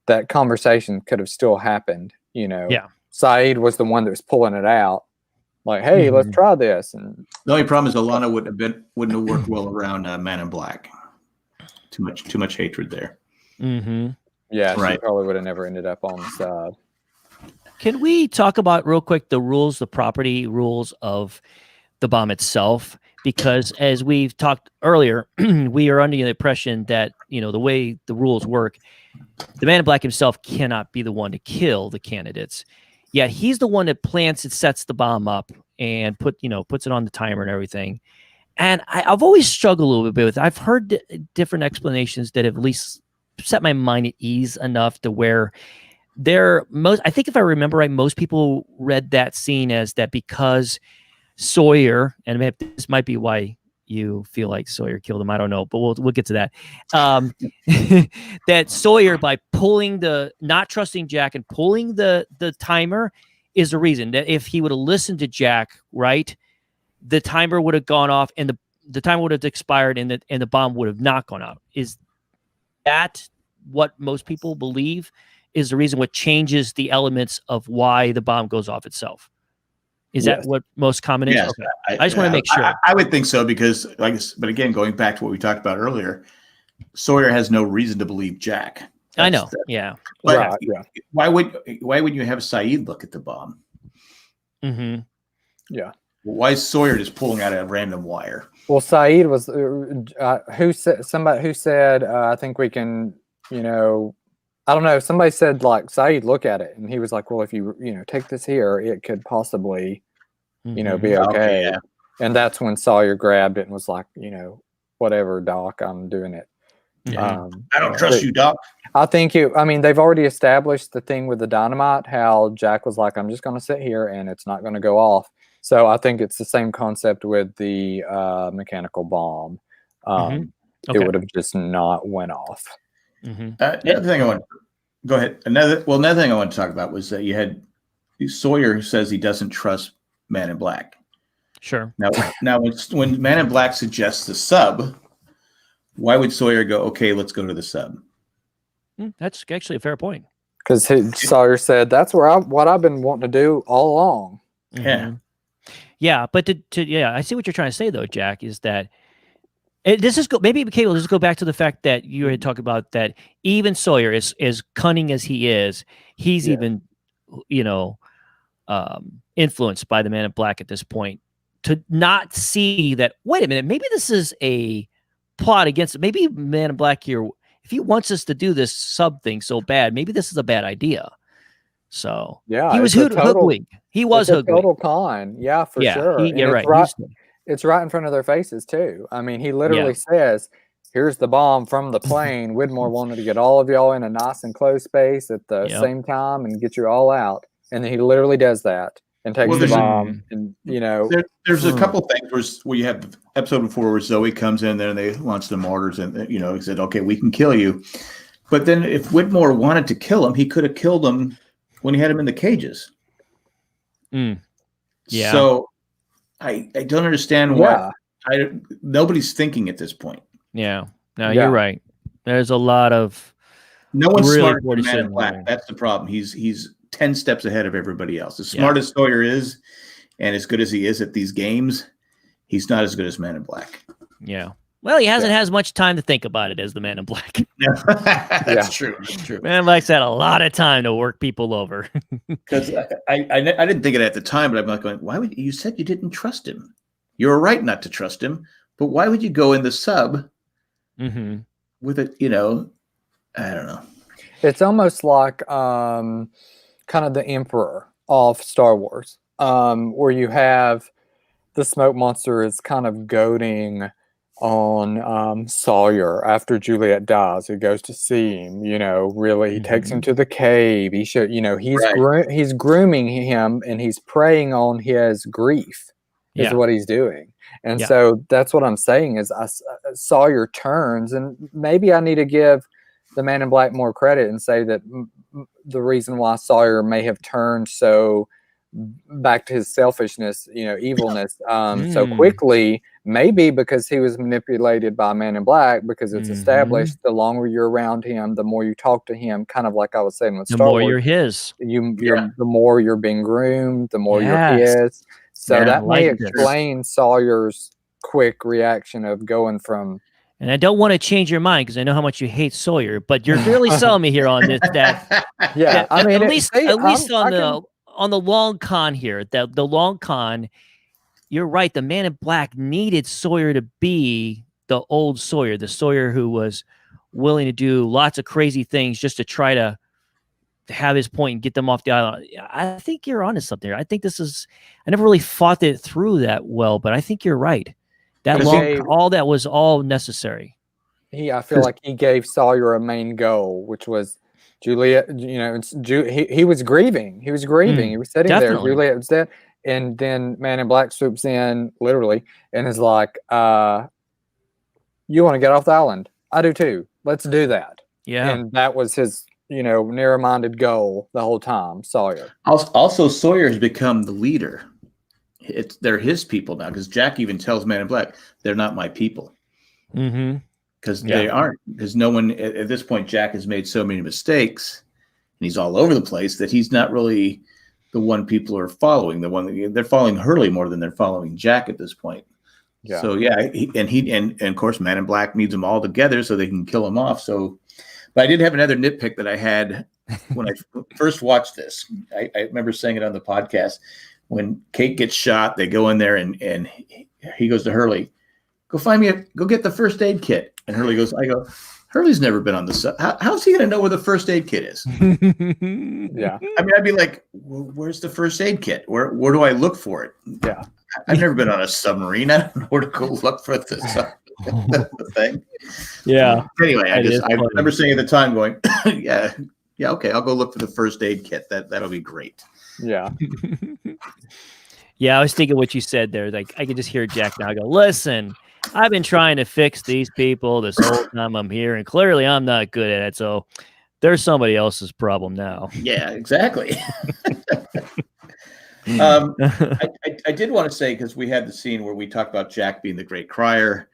that conversation could have still happened, Yeah. Saeed was the one that was pulling it out. Like, hey, let's try this. And the only problem is Alana wouldn't have worked well around Man in Black. Too much hatred there. Mm-hmm. Yeah, she probably would have never ended up on the side. Can we talk about real quick the property rules of the bomb itself? Because as we've talked earlier, we are under the impression that the way the rules work, the Man in Black himself cannot be the one to kill the candidates. Yeah, he's the one that plants and sets the bomb up and puts it on the timer and everything. And I've always struggled a little bit with it. I've heard different explanations that have at least set my mind at ease enough to where I think if I remember right, most people read that scene as that because Sawyer, and this might be why you feel like Sawyer killed him. I don't know, but we'll get to that. That Sawyer, by not trusting Jack and pulling the timer, is the reason that if he would have listened to Jack, right, the timer would have gone off and the timer would have expired and the bomb would have not gone out. Is that what most people believe is the reason what changes the elements of why the bomb goes off itself? Is that what most common is? Yes. Okay. I just want to make sure. I would think so because, but again, going back to what we talked about earlier, Sawyer has no reason to believe Jack. I know. Yeah. But Right, yeah. why would you have Saeed look at the bomb? Mm-hmm. Yeah. Why is Sawyer just pulling out a random wire? Well, Saeed was who said I think we can, I don't know. Somebody said like, Saeed, look at it. And he was like, well, if you take this here, it could possibly, be okay. Yeah. And that's when Sawyer grabbed it and was like, whatever, Doc, I'm doing it. Yeah. I don't trust you, Doc. I think they've already established the thing with the dynamite, how Jack was like, I'm just going to sit here and it's not going to go off. So I think it's the same concept with the mechanical bomb. Okay. It would have just not went off. Mm-hmm. Another thing I want. Go ahead. Another thing I want to talk about was that you had Sawyer says he doesn't trust Man in Black. Sure. Now when Man in Black suggests the sub, why would Sawyer go, okay, let's go to the sub? That's actually a fair point. Because Sawyer said, that's what I've been wanting to do all along. Yeah. Yeah, but I see what you're trying to say though, Jack, is that this is go back to the fact that you had talked about that even Sawyer is as cunning as he is, he's even influenced by the Man in Black at this point to not see that, wait a minute, maybe this is a plot against, maybe Man in Black here, if he wants us to do this sub thing so bad, maybe this is a bad idea. So yeah, he was hoodwinked. He was hoodwinked. Total con. Yeah, for sure. You're right. It's right in front of their faces too. I mean, he literally says, here's the bomb from the plane. Widmore wanted to get all of y'all in a nice and close space at the same time and get you all out. And then he literally does that and takes the bomb. There's a couple things where you have episode before where Zoe comes in there and they launch the mortars and he said, okay, we can kill you. But then if Widmore wanted to kill him, he could have killed him when he had him in the cages. Yeah. So I don't understand why nobody's thinking at this point. Yeah. No, you're right. There's a lot of no one's really smart than Man in Black. That's the problem. He's 10 steps ahead of everybody else. As smart as Sawyer is, and as good as he is at these games, he's not as good as Man in Black. Yeah. Well, he hasn't had as much time to think about it as the Man in Black. That's true. That's true. Man in Black's had a lot of time to work people over. Because I didn't think it at the time, but I'm not going, why would you said you didn't trust him? You were right not to trust him, but why would you go in the sub with it? I don't know. It's almost like kind of the Emperor of Star Wars, where you have the smoke monster is kind of goading on Sawyer after Juliet dies. He goes to see him, really he takes him to the cave. He should, he's grooming him and he's preying on his grief is what he's doing. And so that's what I'm saying is Sawyer turns, and maybe I need to give the Man in Black more credit and say that the reason why Sawyer may have turned so back to his selfishness, evilness so quickly, maybe because he was manipulated by Man in Black, because it's established the longer you're around him, the more you talk to him, kind of like I was saying with Star Wars. The more you're his. The more you're being groomed, the more you're his. So that may explain Sawyer's quick reaction of going from... And I don't want to change your mind because I know how much you hate Sawyer, but you're really selling me here on this. I mean, at least on the long con here, the long con, you're right. The Man in Black needed Sawyer to be the old Sawyer, the Sawyer who was willing to do lots of crazy things just to try to have his point and get them off the island. I think you're onto something. I think I never really thought it through that well, but I think you're right. All that was all necessary. I feel like he gave Sawyer a main goal, which was Juliet. He was grieving. He was grieving. He was sitting there. Juliet was dead, And then Man in Black swoops in literally and is like, you want to get off the island? I do too. Let's do that. Yeah. And that was his, narrow-minded goal the whole time, Sawyer. Also, Sawyer has become the leader. They're his people now, because Jack even tells Man in Black, they're not my people. Mm-hmm. Because they aren't. Because no one, at this point, Jack has made so many mistakes, and he's all over the place, that he's not really the one people are following. They're following Hurley more than they're following Jack at this point. Yeah. So and of course, Man in Black needs them all together so they can kill him off. So, but I did have another nitpick that I had when I first watched this. I remember saying it on the podcast. When Kate gets shot, they go in there and he goes to Hurley, go get the first aid kit. And Hurley goes, Hurley's never been on the sub. How's he going to know where the first aid kit is? Yeah. I mean, I'd be like, where's the first aid kit? Where do I look for it? Yeah. I've never been on a submarine. I don't know where to go look for the thing. Yeah. Anyway, I remember saying at the time going, yeah, okay, I'll go look for the first aid kit. That'll be great. Yeah. Yeah, I was thinking what you said there. Like, I could just hear Jack now go, listen, I've been trying to fix these people this whole time I'm here, and clearly I'm not good at it. So there's somebody else's problem now. Yeah, exactly. I did want to say, because we had the scene where we talked about Jack being the great crier,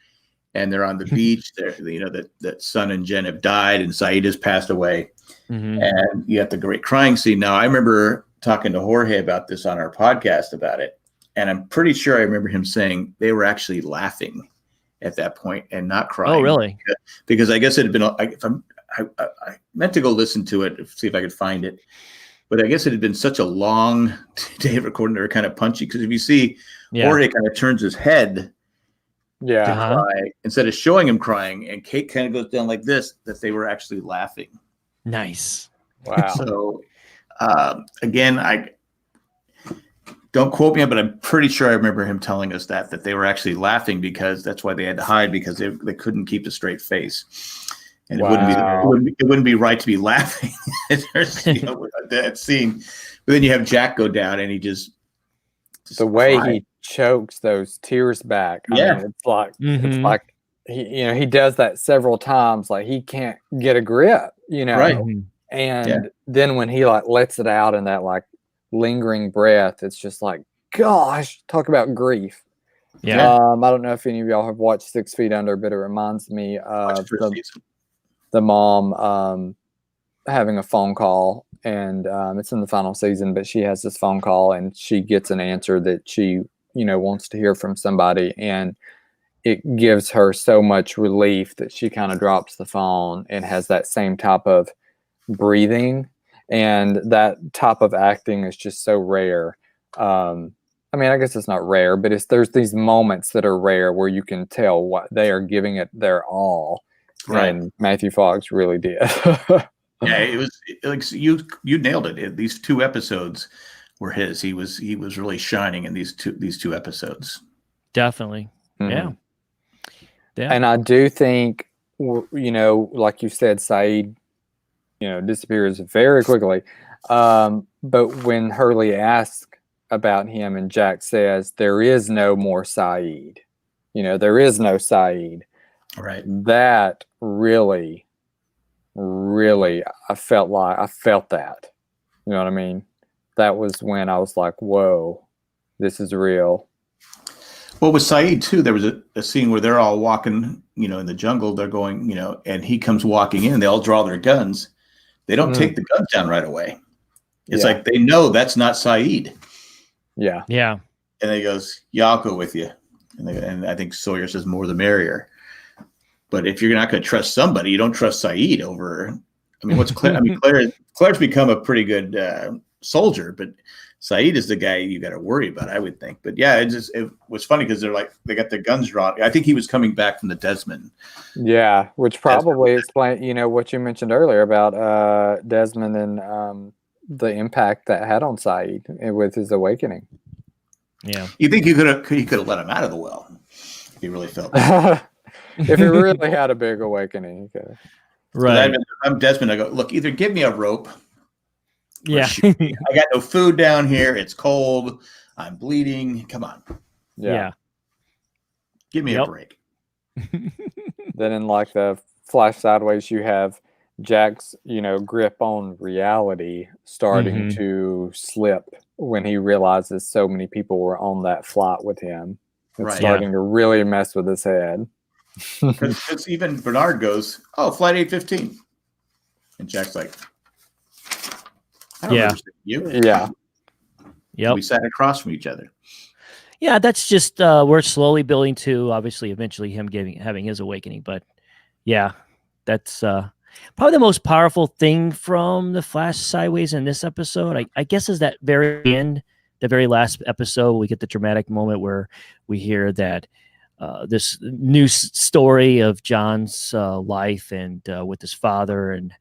and they're on the beach. That Son and Jen have died, and Saeed has passed away. Mm-hmm. And you have the great crying scene. Now, I remember talking to Jorge about this on our podcast about it, and I'm pretty sure I remember him saying they were actually laughing at that point and not crying. Oh, really? Because I guess it had been. I meant to go listen to it, see if I could find it, but I guess it had been such a long day of recording. They were kind of punchy, because if you see, Jorge kind of turns his head to cry instead of showing him crying, and Kate kind of goes down like this, that they were actually laughing. Nice. Wow. So again, I don't quote me, but I'm pretty sure I remember him telling us that they were actually laughing, because that's why they had to hide, because they couldn't keep a straight face, and it wouldn't be right to be laughing at that scene. But then you have Jack go down, and he just the way he chokes those tears back. I mean, it's like it's like he does that several times. Like he can't get a grip, Right. And then when he like lets it out in that like lingering breath, it's just like, gosh, talk about grief. Yeah. I don't know if any of y'all have watched 6 Feet Under, but it reminds me of the mom having a phone call, and it's in the final season, but she has this phone call and she gets an answer that she, wants to hear from somebody, and it gives her so much relief that she kind of drops the phone and has that same type of breathing, and that type of acting is just so rare. I mean, I guess it's not rare, but there's these moments that are rare where you can tell what they are giving it their all. Right. And Matthew Fox really did. Yeah, it was like you nailed it. These 2 episodes were his. He was really shining in these two episodes. Definitely. Mm-hmm. Yeah. And I do think, like you said, Saeed, disappears very quickly. But when Hurley asks about him and Jack says, there is no more Saeed, there is no Saeed. Right. That really, I felt that. You know what I mean? That was when I was like, whoa, this is real. Well, with Saeed too, there was a scene where they're all walking, in the jungle. They're going, and he comes walking in. They all draw their guns. They don't take the guns down right away. It's like they know that's not Saeed. Yeah. Yeah. And he goes, "Yeah, I'll go with you." And I think Sawyer says, "More the merrier." But if you're not going to trust somebody, you don't trust Saeed over. I mean, what's Claire? I mean, Claire's become a pretty good soldier, but Saeed is the guy you got to worry about, I would think. But yeah, it was funny because they got their guns drawn. I think he was coming back from the Desmond. Yeah, which probably explains, what you mentioned earlier about Desmond and the impact that had on Saeed with his awakening. Yeah, you think he could have let him out of the well if he really felt that. If he really had a big awakening, he could. Right. I'm Desmond. I go, look, either give me a rope Yeah. I got no food down here. It's cold. I'm bleeding. Come on. Yeah. Give me a Yep. break. Then in like the flash sideways, you have Jack's, grip on reality starting Mhm. to slip when he realizes so many people were on that flight with him. It's Right. starting to really mess with his head. Because even Bernard goes, "Oh, flight 815," and Jack's like, "I don't Yeah. understand you." Yeah. Yep. We sat across from each other. Yeah, that's just we're slowly building to obviously eventually him having his awakening. But yeah, that's probably the most powerful thing from the Flash Sideways in this episode. I guess is that very end, the very last episode, we get the dramatic moment where we hear that this new story of John's life and with his father and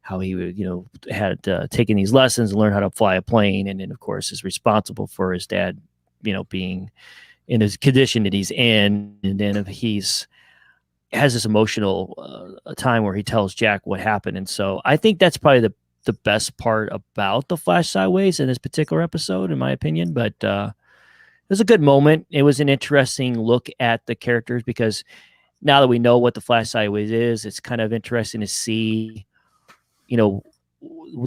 how he would, had taken these lessons and learned how to fly a plane, and then of course is responsible for his dad, being in his condition that he's in, and then if has this emotional time where he tells Jack what happened, and so I think that's probably the best part about the Flash Sideways in this particular episode, in my opinion. But it was a good moment. It was an interesting look at the characters because now that we know what the Flash Sideways is, it's kind of interesting to see,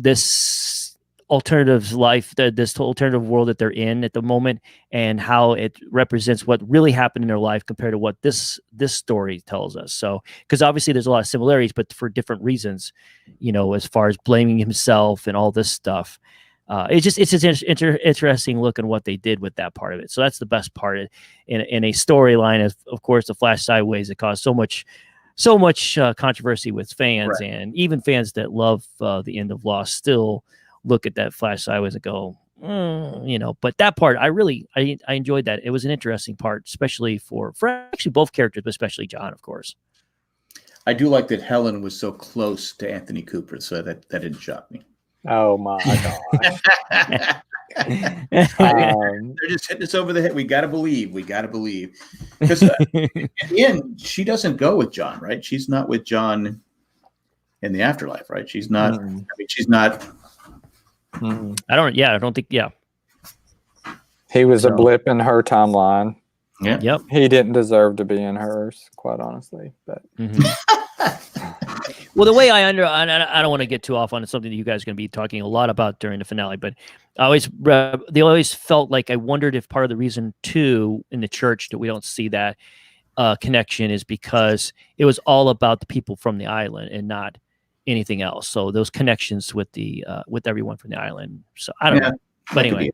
this alternative life, this alternative world that they're in at the moment, and how it represents what really happened in their life compared to what this story tells us. So, because obviously there's a lot of similarities, but for different reasons, as far as blaming himself and all this stuff. It's an interesting look at what they did with that part of it. So that's the best part in a storyline. Of course, the Flash Sideways, it caused so much controversy with fans, Right. and even fans that love the end of Lost still look at that Flash Sideways and go, But that part, I enjoyed that. It was an interesting part, especially for actually both characters, but especially John, of course. I do like that Helen was so close to Anthony Cooper, so that didn't shock me. Oh my gosh. They're just hitting us over the head. We got to believe. Because in the end, she doesn't go with John, right? She's not with John in the afterlife, right? She's not. I mean, she's not. I don't think. Yeah. He was a blip in her timeline. Yeah. Yep. He didn't deserve to be in hers, quite honestly. But well, the way I don't want to get too off on something that you guys are going to be talking a lot about during the finale, but they always felt like I wondered if part of the reason too in the church that we don't see that connection is because it was all about the people from the island and not anything else. So those connections with with everyone from the island. So I don't know. But anyway,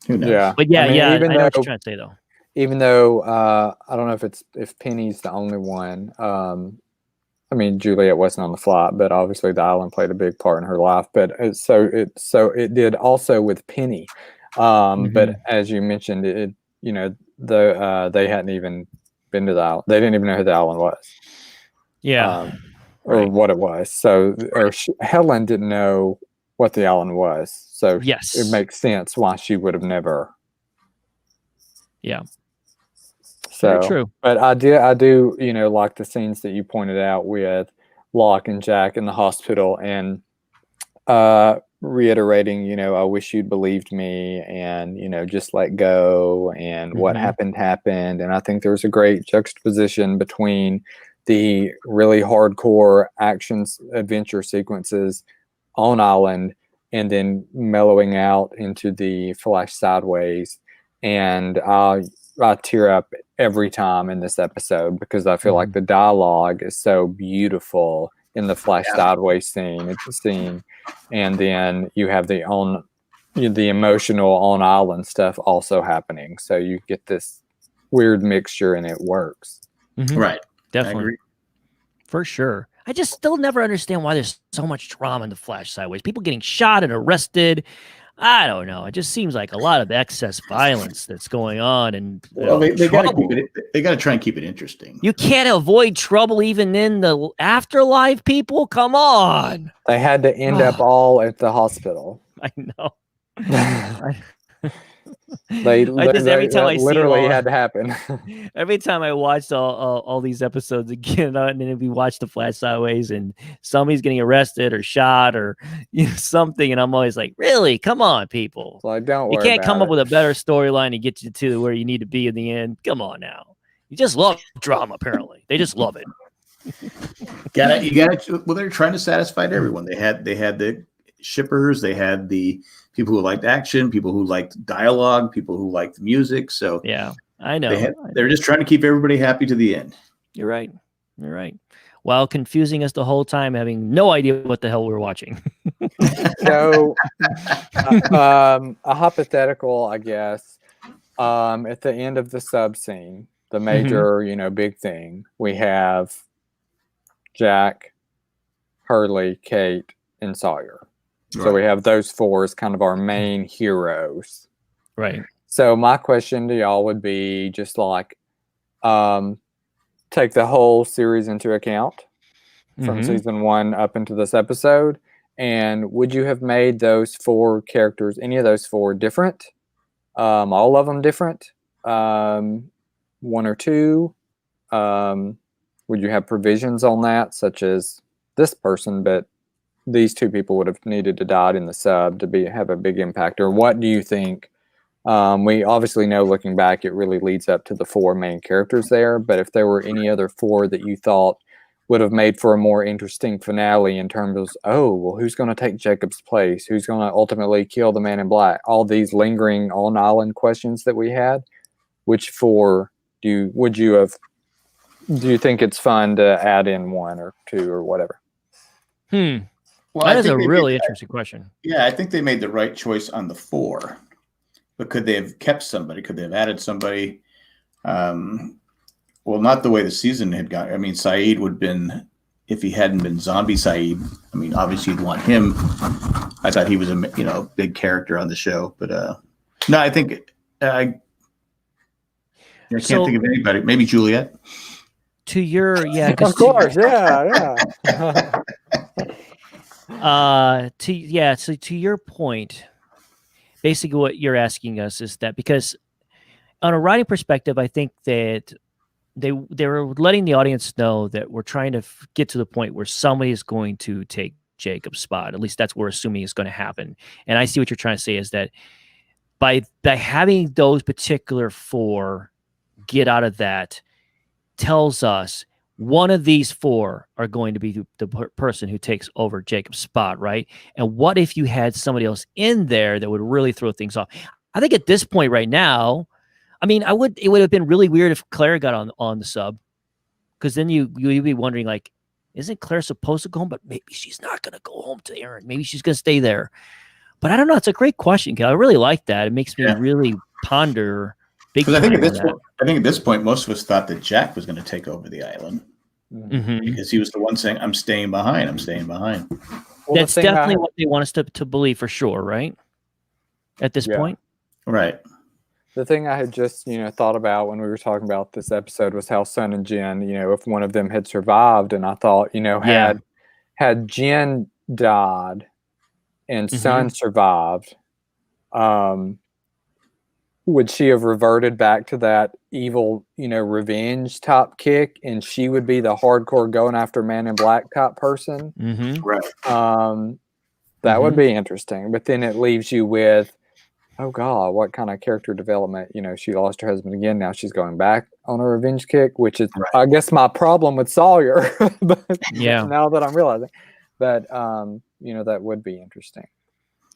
who knows? Yeah. But I know what you're trying to say though. Even though I don't know if Penny's the only one. I mean, Juliet wasn't on the flight, but obviously the island played a big part in her life. But it did also with Penny. But as you mentioned, they hadn't even been to the island. They didn't even know who the island was. Yeah. Or what it was. So Helen didn't know what the island was. So yes, it makes sense why she would have never. Yeah. So very true. But I do, like the scenes that you pointed out with Locke and Jack in the hospital and reiterating, I wish you'd believed me and, just let go and what happened. And I think there's a great juxtaposition between the really hardcore adventure sequences on island and then mellowing out into the Flash Sideways. And I tear up every time in this episode because I feel like the dialogue is so beautiful in the Flash Sideways scene. And then you have the emotional on island stuff also happening. So you get this weird mixture and it works. Right. Definitely. For sure. I just still never understand why there's so much drama in the Flash Sideways. People getting shot and arrested. I don't know. It just seems like a lot of excess violence that's going on, and they got to try and keep it interesting. You can't avoid trouble even in the afterlife. People, come on. They had to end up all at the hospital. I know. Every time I see literally them all, had to happen. every time I watched all these episodes again, and then we watch the Flash Sideways, and somebody's getting arrested or shot or something, and I'm always like, really? Come on, people! Like, don't You worry can't come about up it. with a better storyline to get you to where you need to be in the end. Come on now, you just love drama. Apparently, they just love it. You gotta. Well, they're trying to satisfy everyone. They had the shippers, they had the people who liked action, people who liked dialogue, people who liked music. So Yeah, I know. They're just trying to keep everybody happy to the end. You're right. You're right. While confusing us the whole time, having no idea what the hell we're watching. So, a hypothetical, I guess. At the end of the sub scene, the major, big thing, we have Jack, Hurley, Kate, and Sawyer. So we have those four as kind of our main heroes. Right. So my question to y'all would be just like, take the whole series into account from season 1 up into this episode. And would you have made those four characters, any of those four, different? All of them different? One or two? Would you have provisions on that, such as this person, but these two people would have needed to die in the sub to have a big impact? Or what do you think? We obviously know, looking back, it really leads up to the four main characters there. But if there were any other four that you thought would have made for a more interesting finale in terms of, who's going to take Jacob's place? Who's going to ultimately kill the Man in Black? All these lingering on-island questions that we had. Which four do you think it's fun to add in one or two or whatever? Well, that is a really interesting question. Yeah, I think they made the right choice on the four. But could they have kept somebody? Could they have added somebody? Well, not the way the season had gone. I mean, Saeed would have been, if he hadn't been Zombie Saeed, I mean, obviously you'd want him. I thought he was a big character on the show. But no, I think I can't think of anybody. Maybe Juliet. To your of course, yeah. So to your point, basically what you're asking us is that, because on a writing perspective, I think that they were letting the audience know that we're trying to get to the point where somebody is going to take Jacob's spot. At least that's what we're assuming is going to happen. And I see what you're trying to say is that by having those particular four get out of that, tells us one of these four are going to be the person who takes over Jacob's spot, right? And what if you had somebody else in there that would really throw things off? I think at this point right now, I mean, it would have been really weird if Claire got on the sub, because then you'd be wondering, like, isn't Claire supposed to go home? But maybe she's not going to go home to Aaron. Maybe she's going to stay there. But I don't know. It's a great question, Kel. I really like that. It makes me really ponder. I think at this point, most of us thought that Jack was going to take over the island because he was the one saying, "I'm staying behind. I'm staying behind." Well, that's definitely what they want us to believe for sure, right? At this point, right? The thing I had just thought about when we were talking about this episode was how Sun and Jen, if one of them had survived, and I thought, had Jen died and Sun survived, would she have reverted back to that evil, revenge type kick, and she would be the hardcore going after Man in Black type person? Right. That would be interesting. But then it leaves you with, oh God, what kind of character development? She lost her husband again. Now she's going back on a revenge kick, which is, I guess, my problem with Sawyer. But now that I'm realizing, but that would be interesting.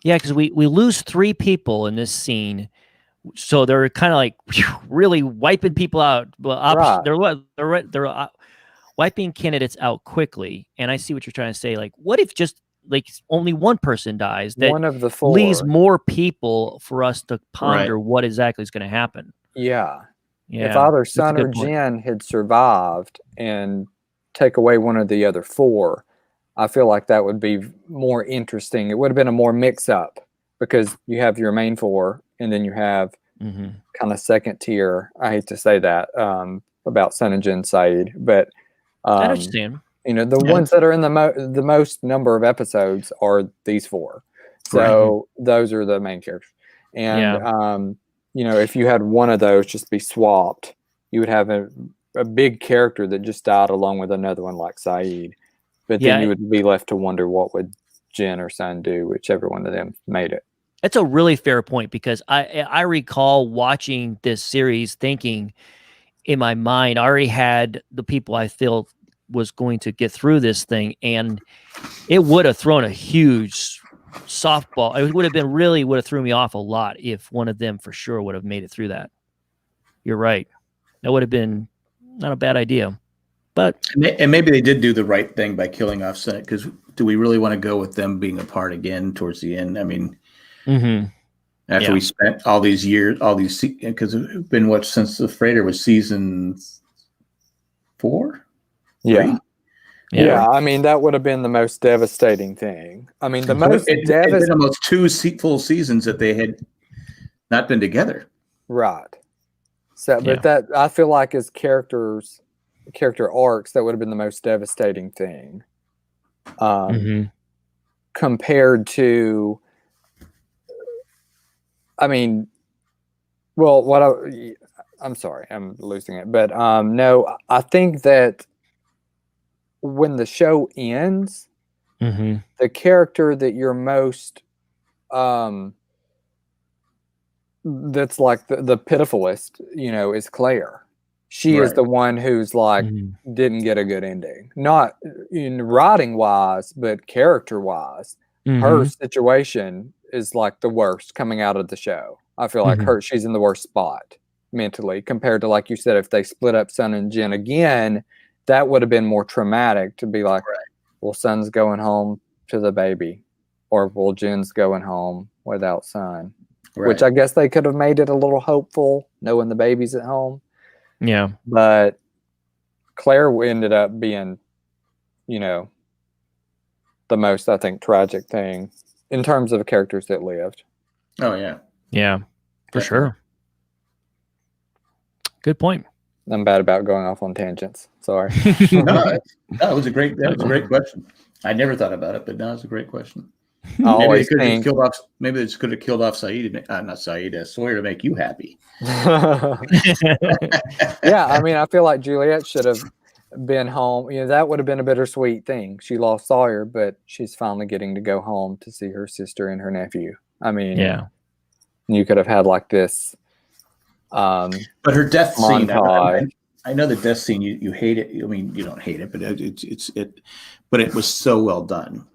Yeah, because we lose 3 people in this scene. So they're kind of like really wiping people out. They're wiping candidates out quickly. And I see what you're trying to say. Like, what if just only one person dies? That one of the 4 leaves more people for us to ponder what exactly is going to happen. Yeah. If either Sun or Jen had survived and take away one of the other 4, I feel like that would be more interesting. It would have been a more mix-up, because you have your main 4, and then you have kind of second tier. I hate to say that about Sun and Jen Saeed, but I understand. The ones that are in the most number of episodes are these 4. So those are the main characters. And if you had one of those just be swapped, you would have a big character that just died along with another one like Saeed. But then you would be left to wonder what would Jin or Sun do, whichever one of them made it. That's a really fair point, because I recall watching this series thinking in my mind, I already had the people I feel was going to get through this thing, and it would have thrown a huge softball. It would have threw me off a lot if one of them for sure would have made it through that. You're right. That would have been not a bad idea. But and maybe they did do the right thing by killing off Senate, because do we really want to go with them being apart again towards the end? I mean, after we spent all these years, because it's been since the Freighter was season 4? Yeah. Yeah, I mean, that would have been the most devastating thing. I mean, It's been almost 2 full seasons that they had not been together. Right. So, but that, I feel like as character arcs, that would have been the most devastating thing. Compared to, I mean, well, I'm sorry, I'm losing it. But no, I think that when the show ends, the character that you're most that's like the pitifulest, is Claire. She is the one who's like didn't get a good ending, not in writing wise, but character wise. Her situation is like the worst coming out of the show. I feel like she's in the worst spot mentally compared to, like you said, if they split up Sun and Jin again, that would have been more traumatic to be like, well, Sun's going home to the baby, or well, Jin's going home without Sun, which I guess they could have made it a little hopeful knowing the baby's at home. Yeah. But Claire ended up being, the most, I think, tragic thing in terms of characters that lived. Oh, yeah. Yeah, for sure. Good point. I'm bad about going off on tangents. Sorry. No, that was a great question. I never thought about it, but now it's a great question. Maybe they just could have killed off Saeed, not Saeed, Sawyer, to make you happy. Yeah, I mean, I feel like Juliet should have been home. That would have been a bittersweet thing. She lost Sawyer, but she's finally getting to go home to see her sister and her nephew. I mean, you could have had like this. But her death scene, I know the death scene. You hate it. I mean, you don't hate it, but but it was so well done.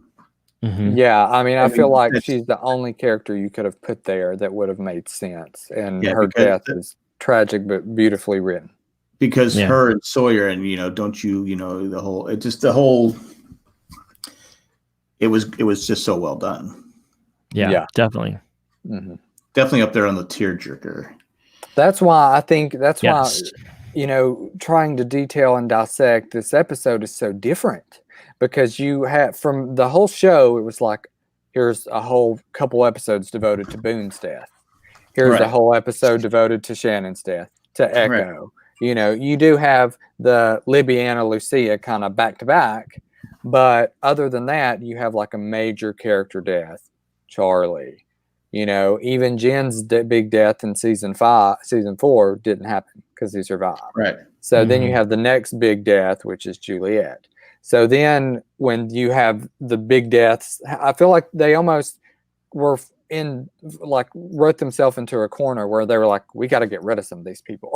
Yeah, I mean, I feel like she's the only character you could have put there that would have made sense, and her death is tragic but beautifully written. Because her and Sawyer, and the whole, it was just so well done. Yeah. Definitely. Definitely up there on the tearjerker. That's why trying to detail and dissect this episode is so different. Because you had, from the whole show, it was like, here's a whole couple episodes devoted to Boone's death. Here's a whole episode devoted to Shannon's death, to Echo. You do have the Libby, Anna, Lucia kind of back to back. But other than that, you have like a major character death. Charlie. Even Jen's big death in season 4 didn't happen because he survived. Right. So then you have the next big death, which is Juliet. So then when you have the big deaths, I feel like they almost were wrote themselves into a corner where they were like, we got to get rid of some of these people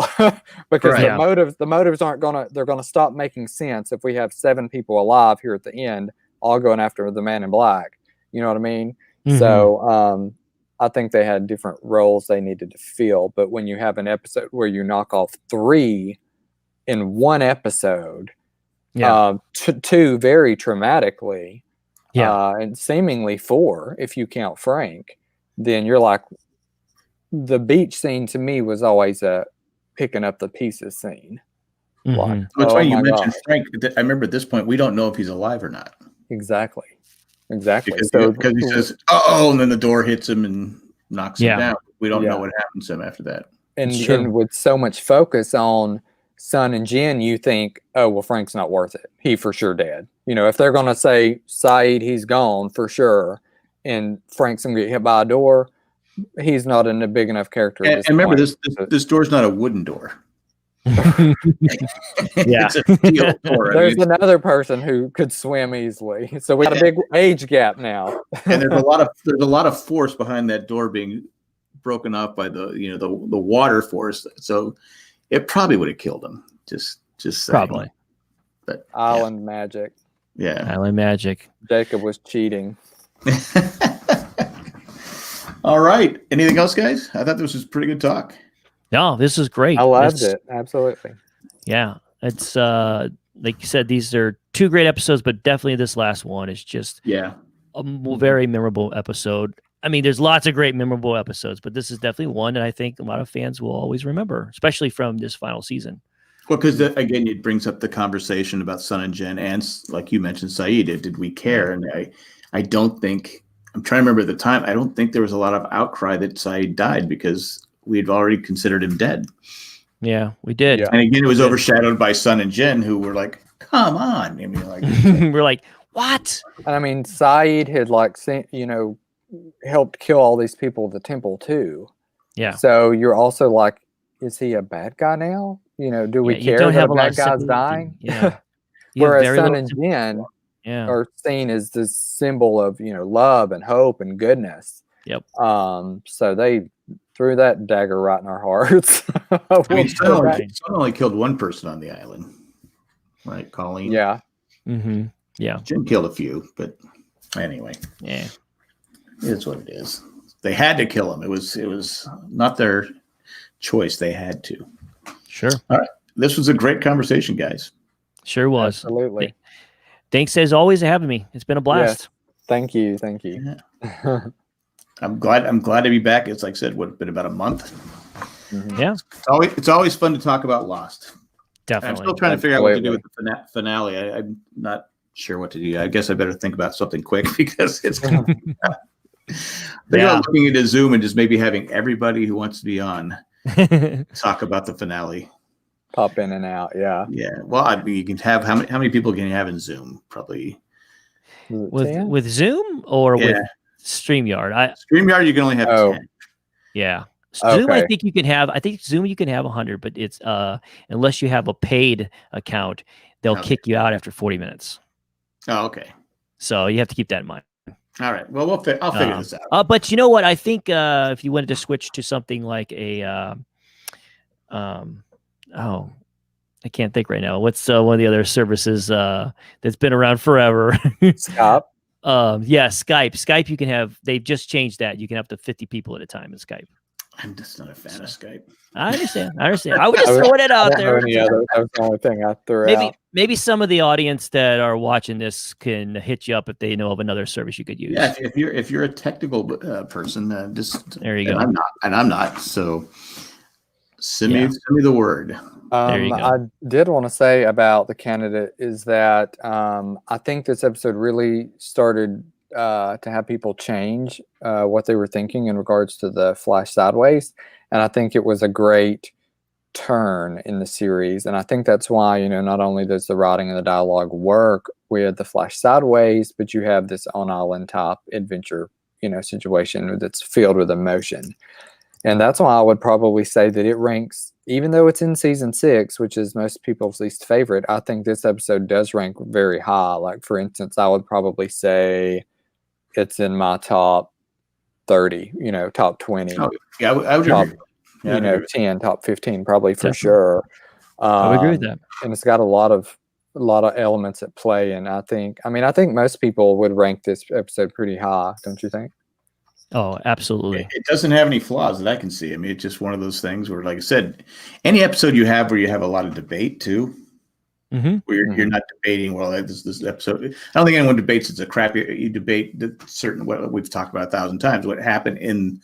because the motives they're going to stop making sense if we have 7 people alive here at the end, all going after the man in black. You know what I mean? So I think they had different roles they needed to fill. But when you have an episode where you knock off 3 in one episode, 2 very traumatically, and seemingly 4 if you count Frank, then you're like, the beach scene to me was always a picking up the pieces scene. Like, that's why you mentioned Frank. I remember at this point we don't know if he's alive or not. Exactly. Because he says, "Oh," and then the door hits him and knocks him down. We don't know what happens to him after that. And with so much focus on Sun and Jin, you think, oh, well, Frank's not worth it. He for sure dead. If they're going to say, Saeed, he's gone for sure, and Frank's going to get hit by a door, he's not a big enough character. And remember, this door's not a wooden door. It's a steel door. There's another person who could swim easily, so we got a big age gap now. And there's a lot of force behind that door being broken up by the water force. So it probably would have killed him. Just saying. Probably. But Island magic. Yeah. Island magic. Jacob was cheating. All right. Anything else, guys? I thought this was pretty good talk. No, this is great. I loved it. Absolutely. Yeah. It's like you said, these are 2 great episodes, but definitely this last one is just a very memorable episode. I mean, there's lots of great memorable episodes, but this is definitely one that I think a lot of fans will always remember, especially from this final season. Well, because again, it brings up the conversation about Sun and Jen, and like you mentioned, Saeed, did we care? And I don't think, I'm trying to remember at the time, I don't think there was a lot of outcry that Saeed died because we'd already considered him dead. Yeah, we did. And again, it was overshadowed by Sun and Jen, who were like, come on. I mean, like, we're like, what? And I mean, Saeed had helped kill all these people at the temple too. Yeah. So you're also like, is he a bad guy now? Do we care that a bad guy's dying? Yeah. Whereas Sun and Jen are seen as this symbol of, love and hope and goodness. Yep. So they threw that dagger right in our hearts. I mean, Sun only killed one person on the island, right? Colleen. Yeah. Mm-hmm. Yeah. Jen killed a few, but anyway. Yeah. It is what it is. They had to kill him. It was not their choice. They had to. Sure. All right. This was a great conversation, guys. Sure was. Absolutely. Thanks as always for having me. It's been a blast. Yes. Thank you. Yeah. I'm glad to be back. It's like I said, been about a month. Mm-hmm. Yeah. It's always fun to talk about Lost. Definitely. I'm still trying to figure out what to do with the finale. I'm not sure what to do. I guess I better think about something quick because it's going to be looking into Zoom and just maybe having everybody who wants to be on talk about the finale. Pop in and out. Yeah. Yeah. Well, you can have how many people can you have in Zoom? Probably with Zoom or with StreamYard. StreamYard you can only have 10. Yeah. Okay. Zoom, I think Zoom you can have 100, but it's unless you have a paid account, they'll kick you out after 40 minutes. Oh, okay. So you have to keep that in mind. All right. Well, I'll figure this out. But you know what? I think if you wanted to switch to something like I can't think right now. What's one of the other services that's been around forever? Skype. Skype. Skype, you can have. They've just changed that. You can have up to 50 people at a time in Skype. I'm just not a fan of Skype. I understand. I was just throwing it out there. That was the only thing I threw out. Maybe some of the audience that are watching this can hit you up if they know of another service you could use. Yeah, if you're a technical person, just there you go. I'm not. So send me the word. There you go. I did want to say about the candidate is that I think this episode really started to have people change what they were thinking in regards to the Flash Sideways. And I think it was a great turn in the series. And I think that's why, not only does the writing and the dialogue work with the Flash Sideways, but you have this on-island type adventure, situation that's filled with emotion. And that's why I would probably say that it ranks, even though it's in season 6, which is most people's least favorite, I think this episode does rank very high. Like, for instance, I would probably say it's in my top 30, top 20. Oh, yeah, I would top, agree. Yeah, 10, top 15, probably for Definitely. sure. I would agree with that. And it's got a lot of elements at play. And I think most people would rank this episode pretty high, don't you think? Oh, absolutely. It doesn't have any flaws that I can see. I mean, it's just one of those things where, like I said, any episode you have where you have a lot of debate too, where you're not debating, well, this episode, I don't think anyone debates it's a crap. You debate what we've talked about 1,000 times, what happened in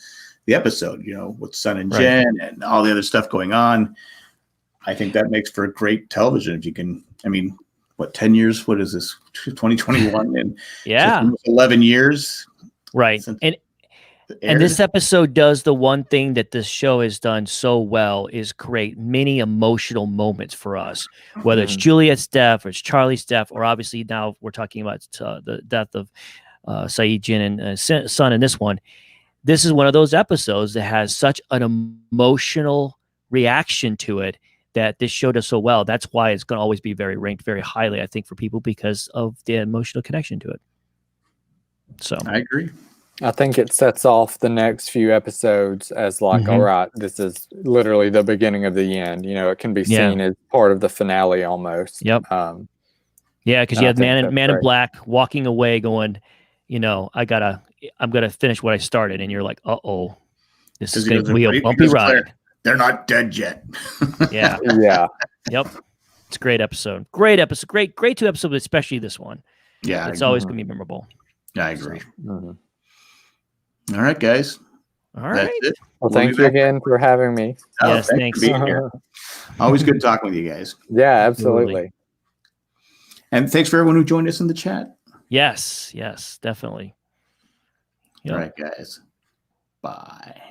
the episode, with Sun and Jen and all the other stuff going on. I think that makes for great television. If you can, 10 years, what is this, 2021? And yeah, 11 years. Right. And this episode does the one thing that this show has done so well is create many emotional moments for us, whether it's Juliet's death or it's Charlie's death, or obviously now we're talking about the death of Saeed, Jin, and Sun in this one. this is one of those episodes that has such an emotional reaction to it that this show does so well. That's why it's going to always be ranked very highly, I think, for people because of the emotional connection to it. So I agree. I think it sets off the next few episodes as like, all right, this is literally the beginning of the end. You know, it can be seen as part of the finale almost. Yep. Yeah, because you had Man in Black walking away, going, you know, I'm gonna finish what I started, and you're like, this is gonna be a bumpy ride. They're not dead yet. Yeah. Yeah. Yep. It's a great episode. Great episode. Great 2 episodes, especially this one. Yeah. It's always gonna be memorable. I agree. All right, guys. All right. That's it. Well, thank you again for having me. Yes, thanks. For being here. Always good talking with you guys. Yeah, absolutely. And thanks for everyone who joined us in the chat. Yes, definitely. All right, guys. Bye.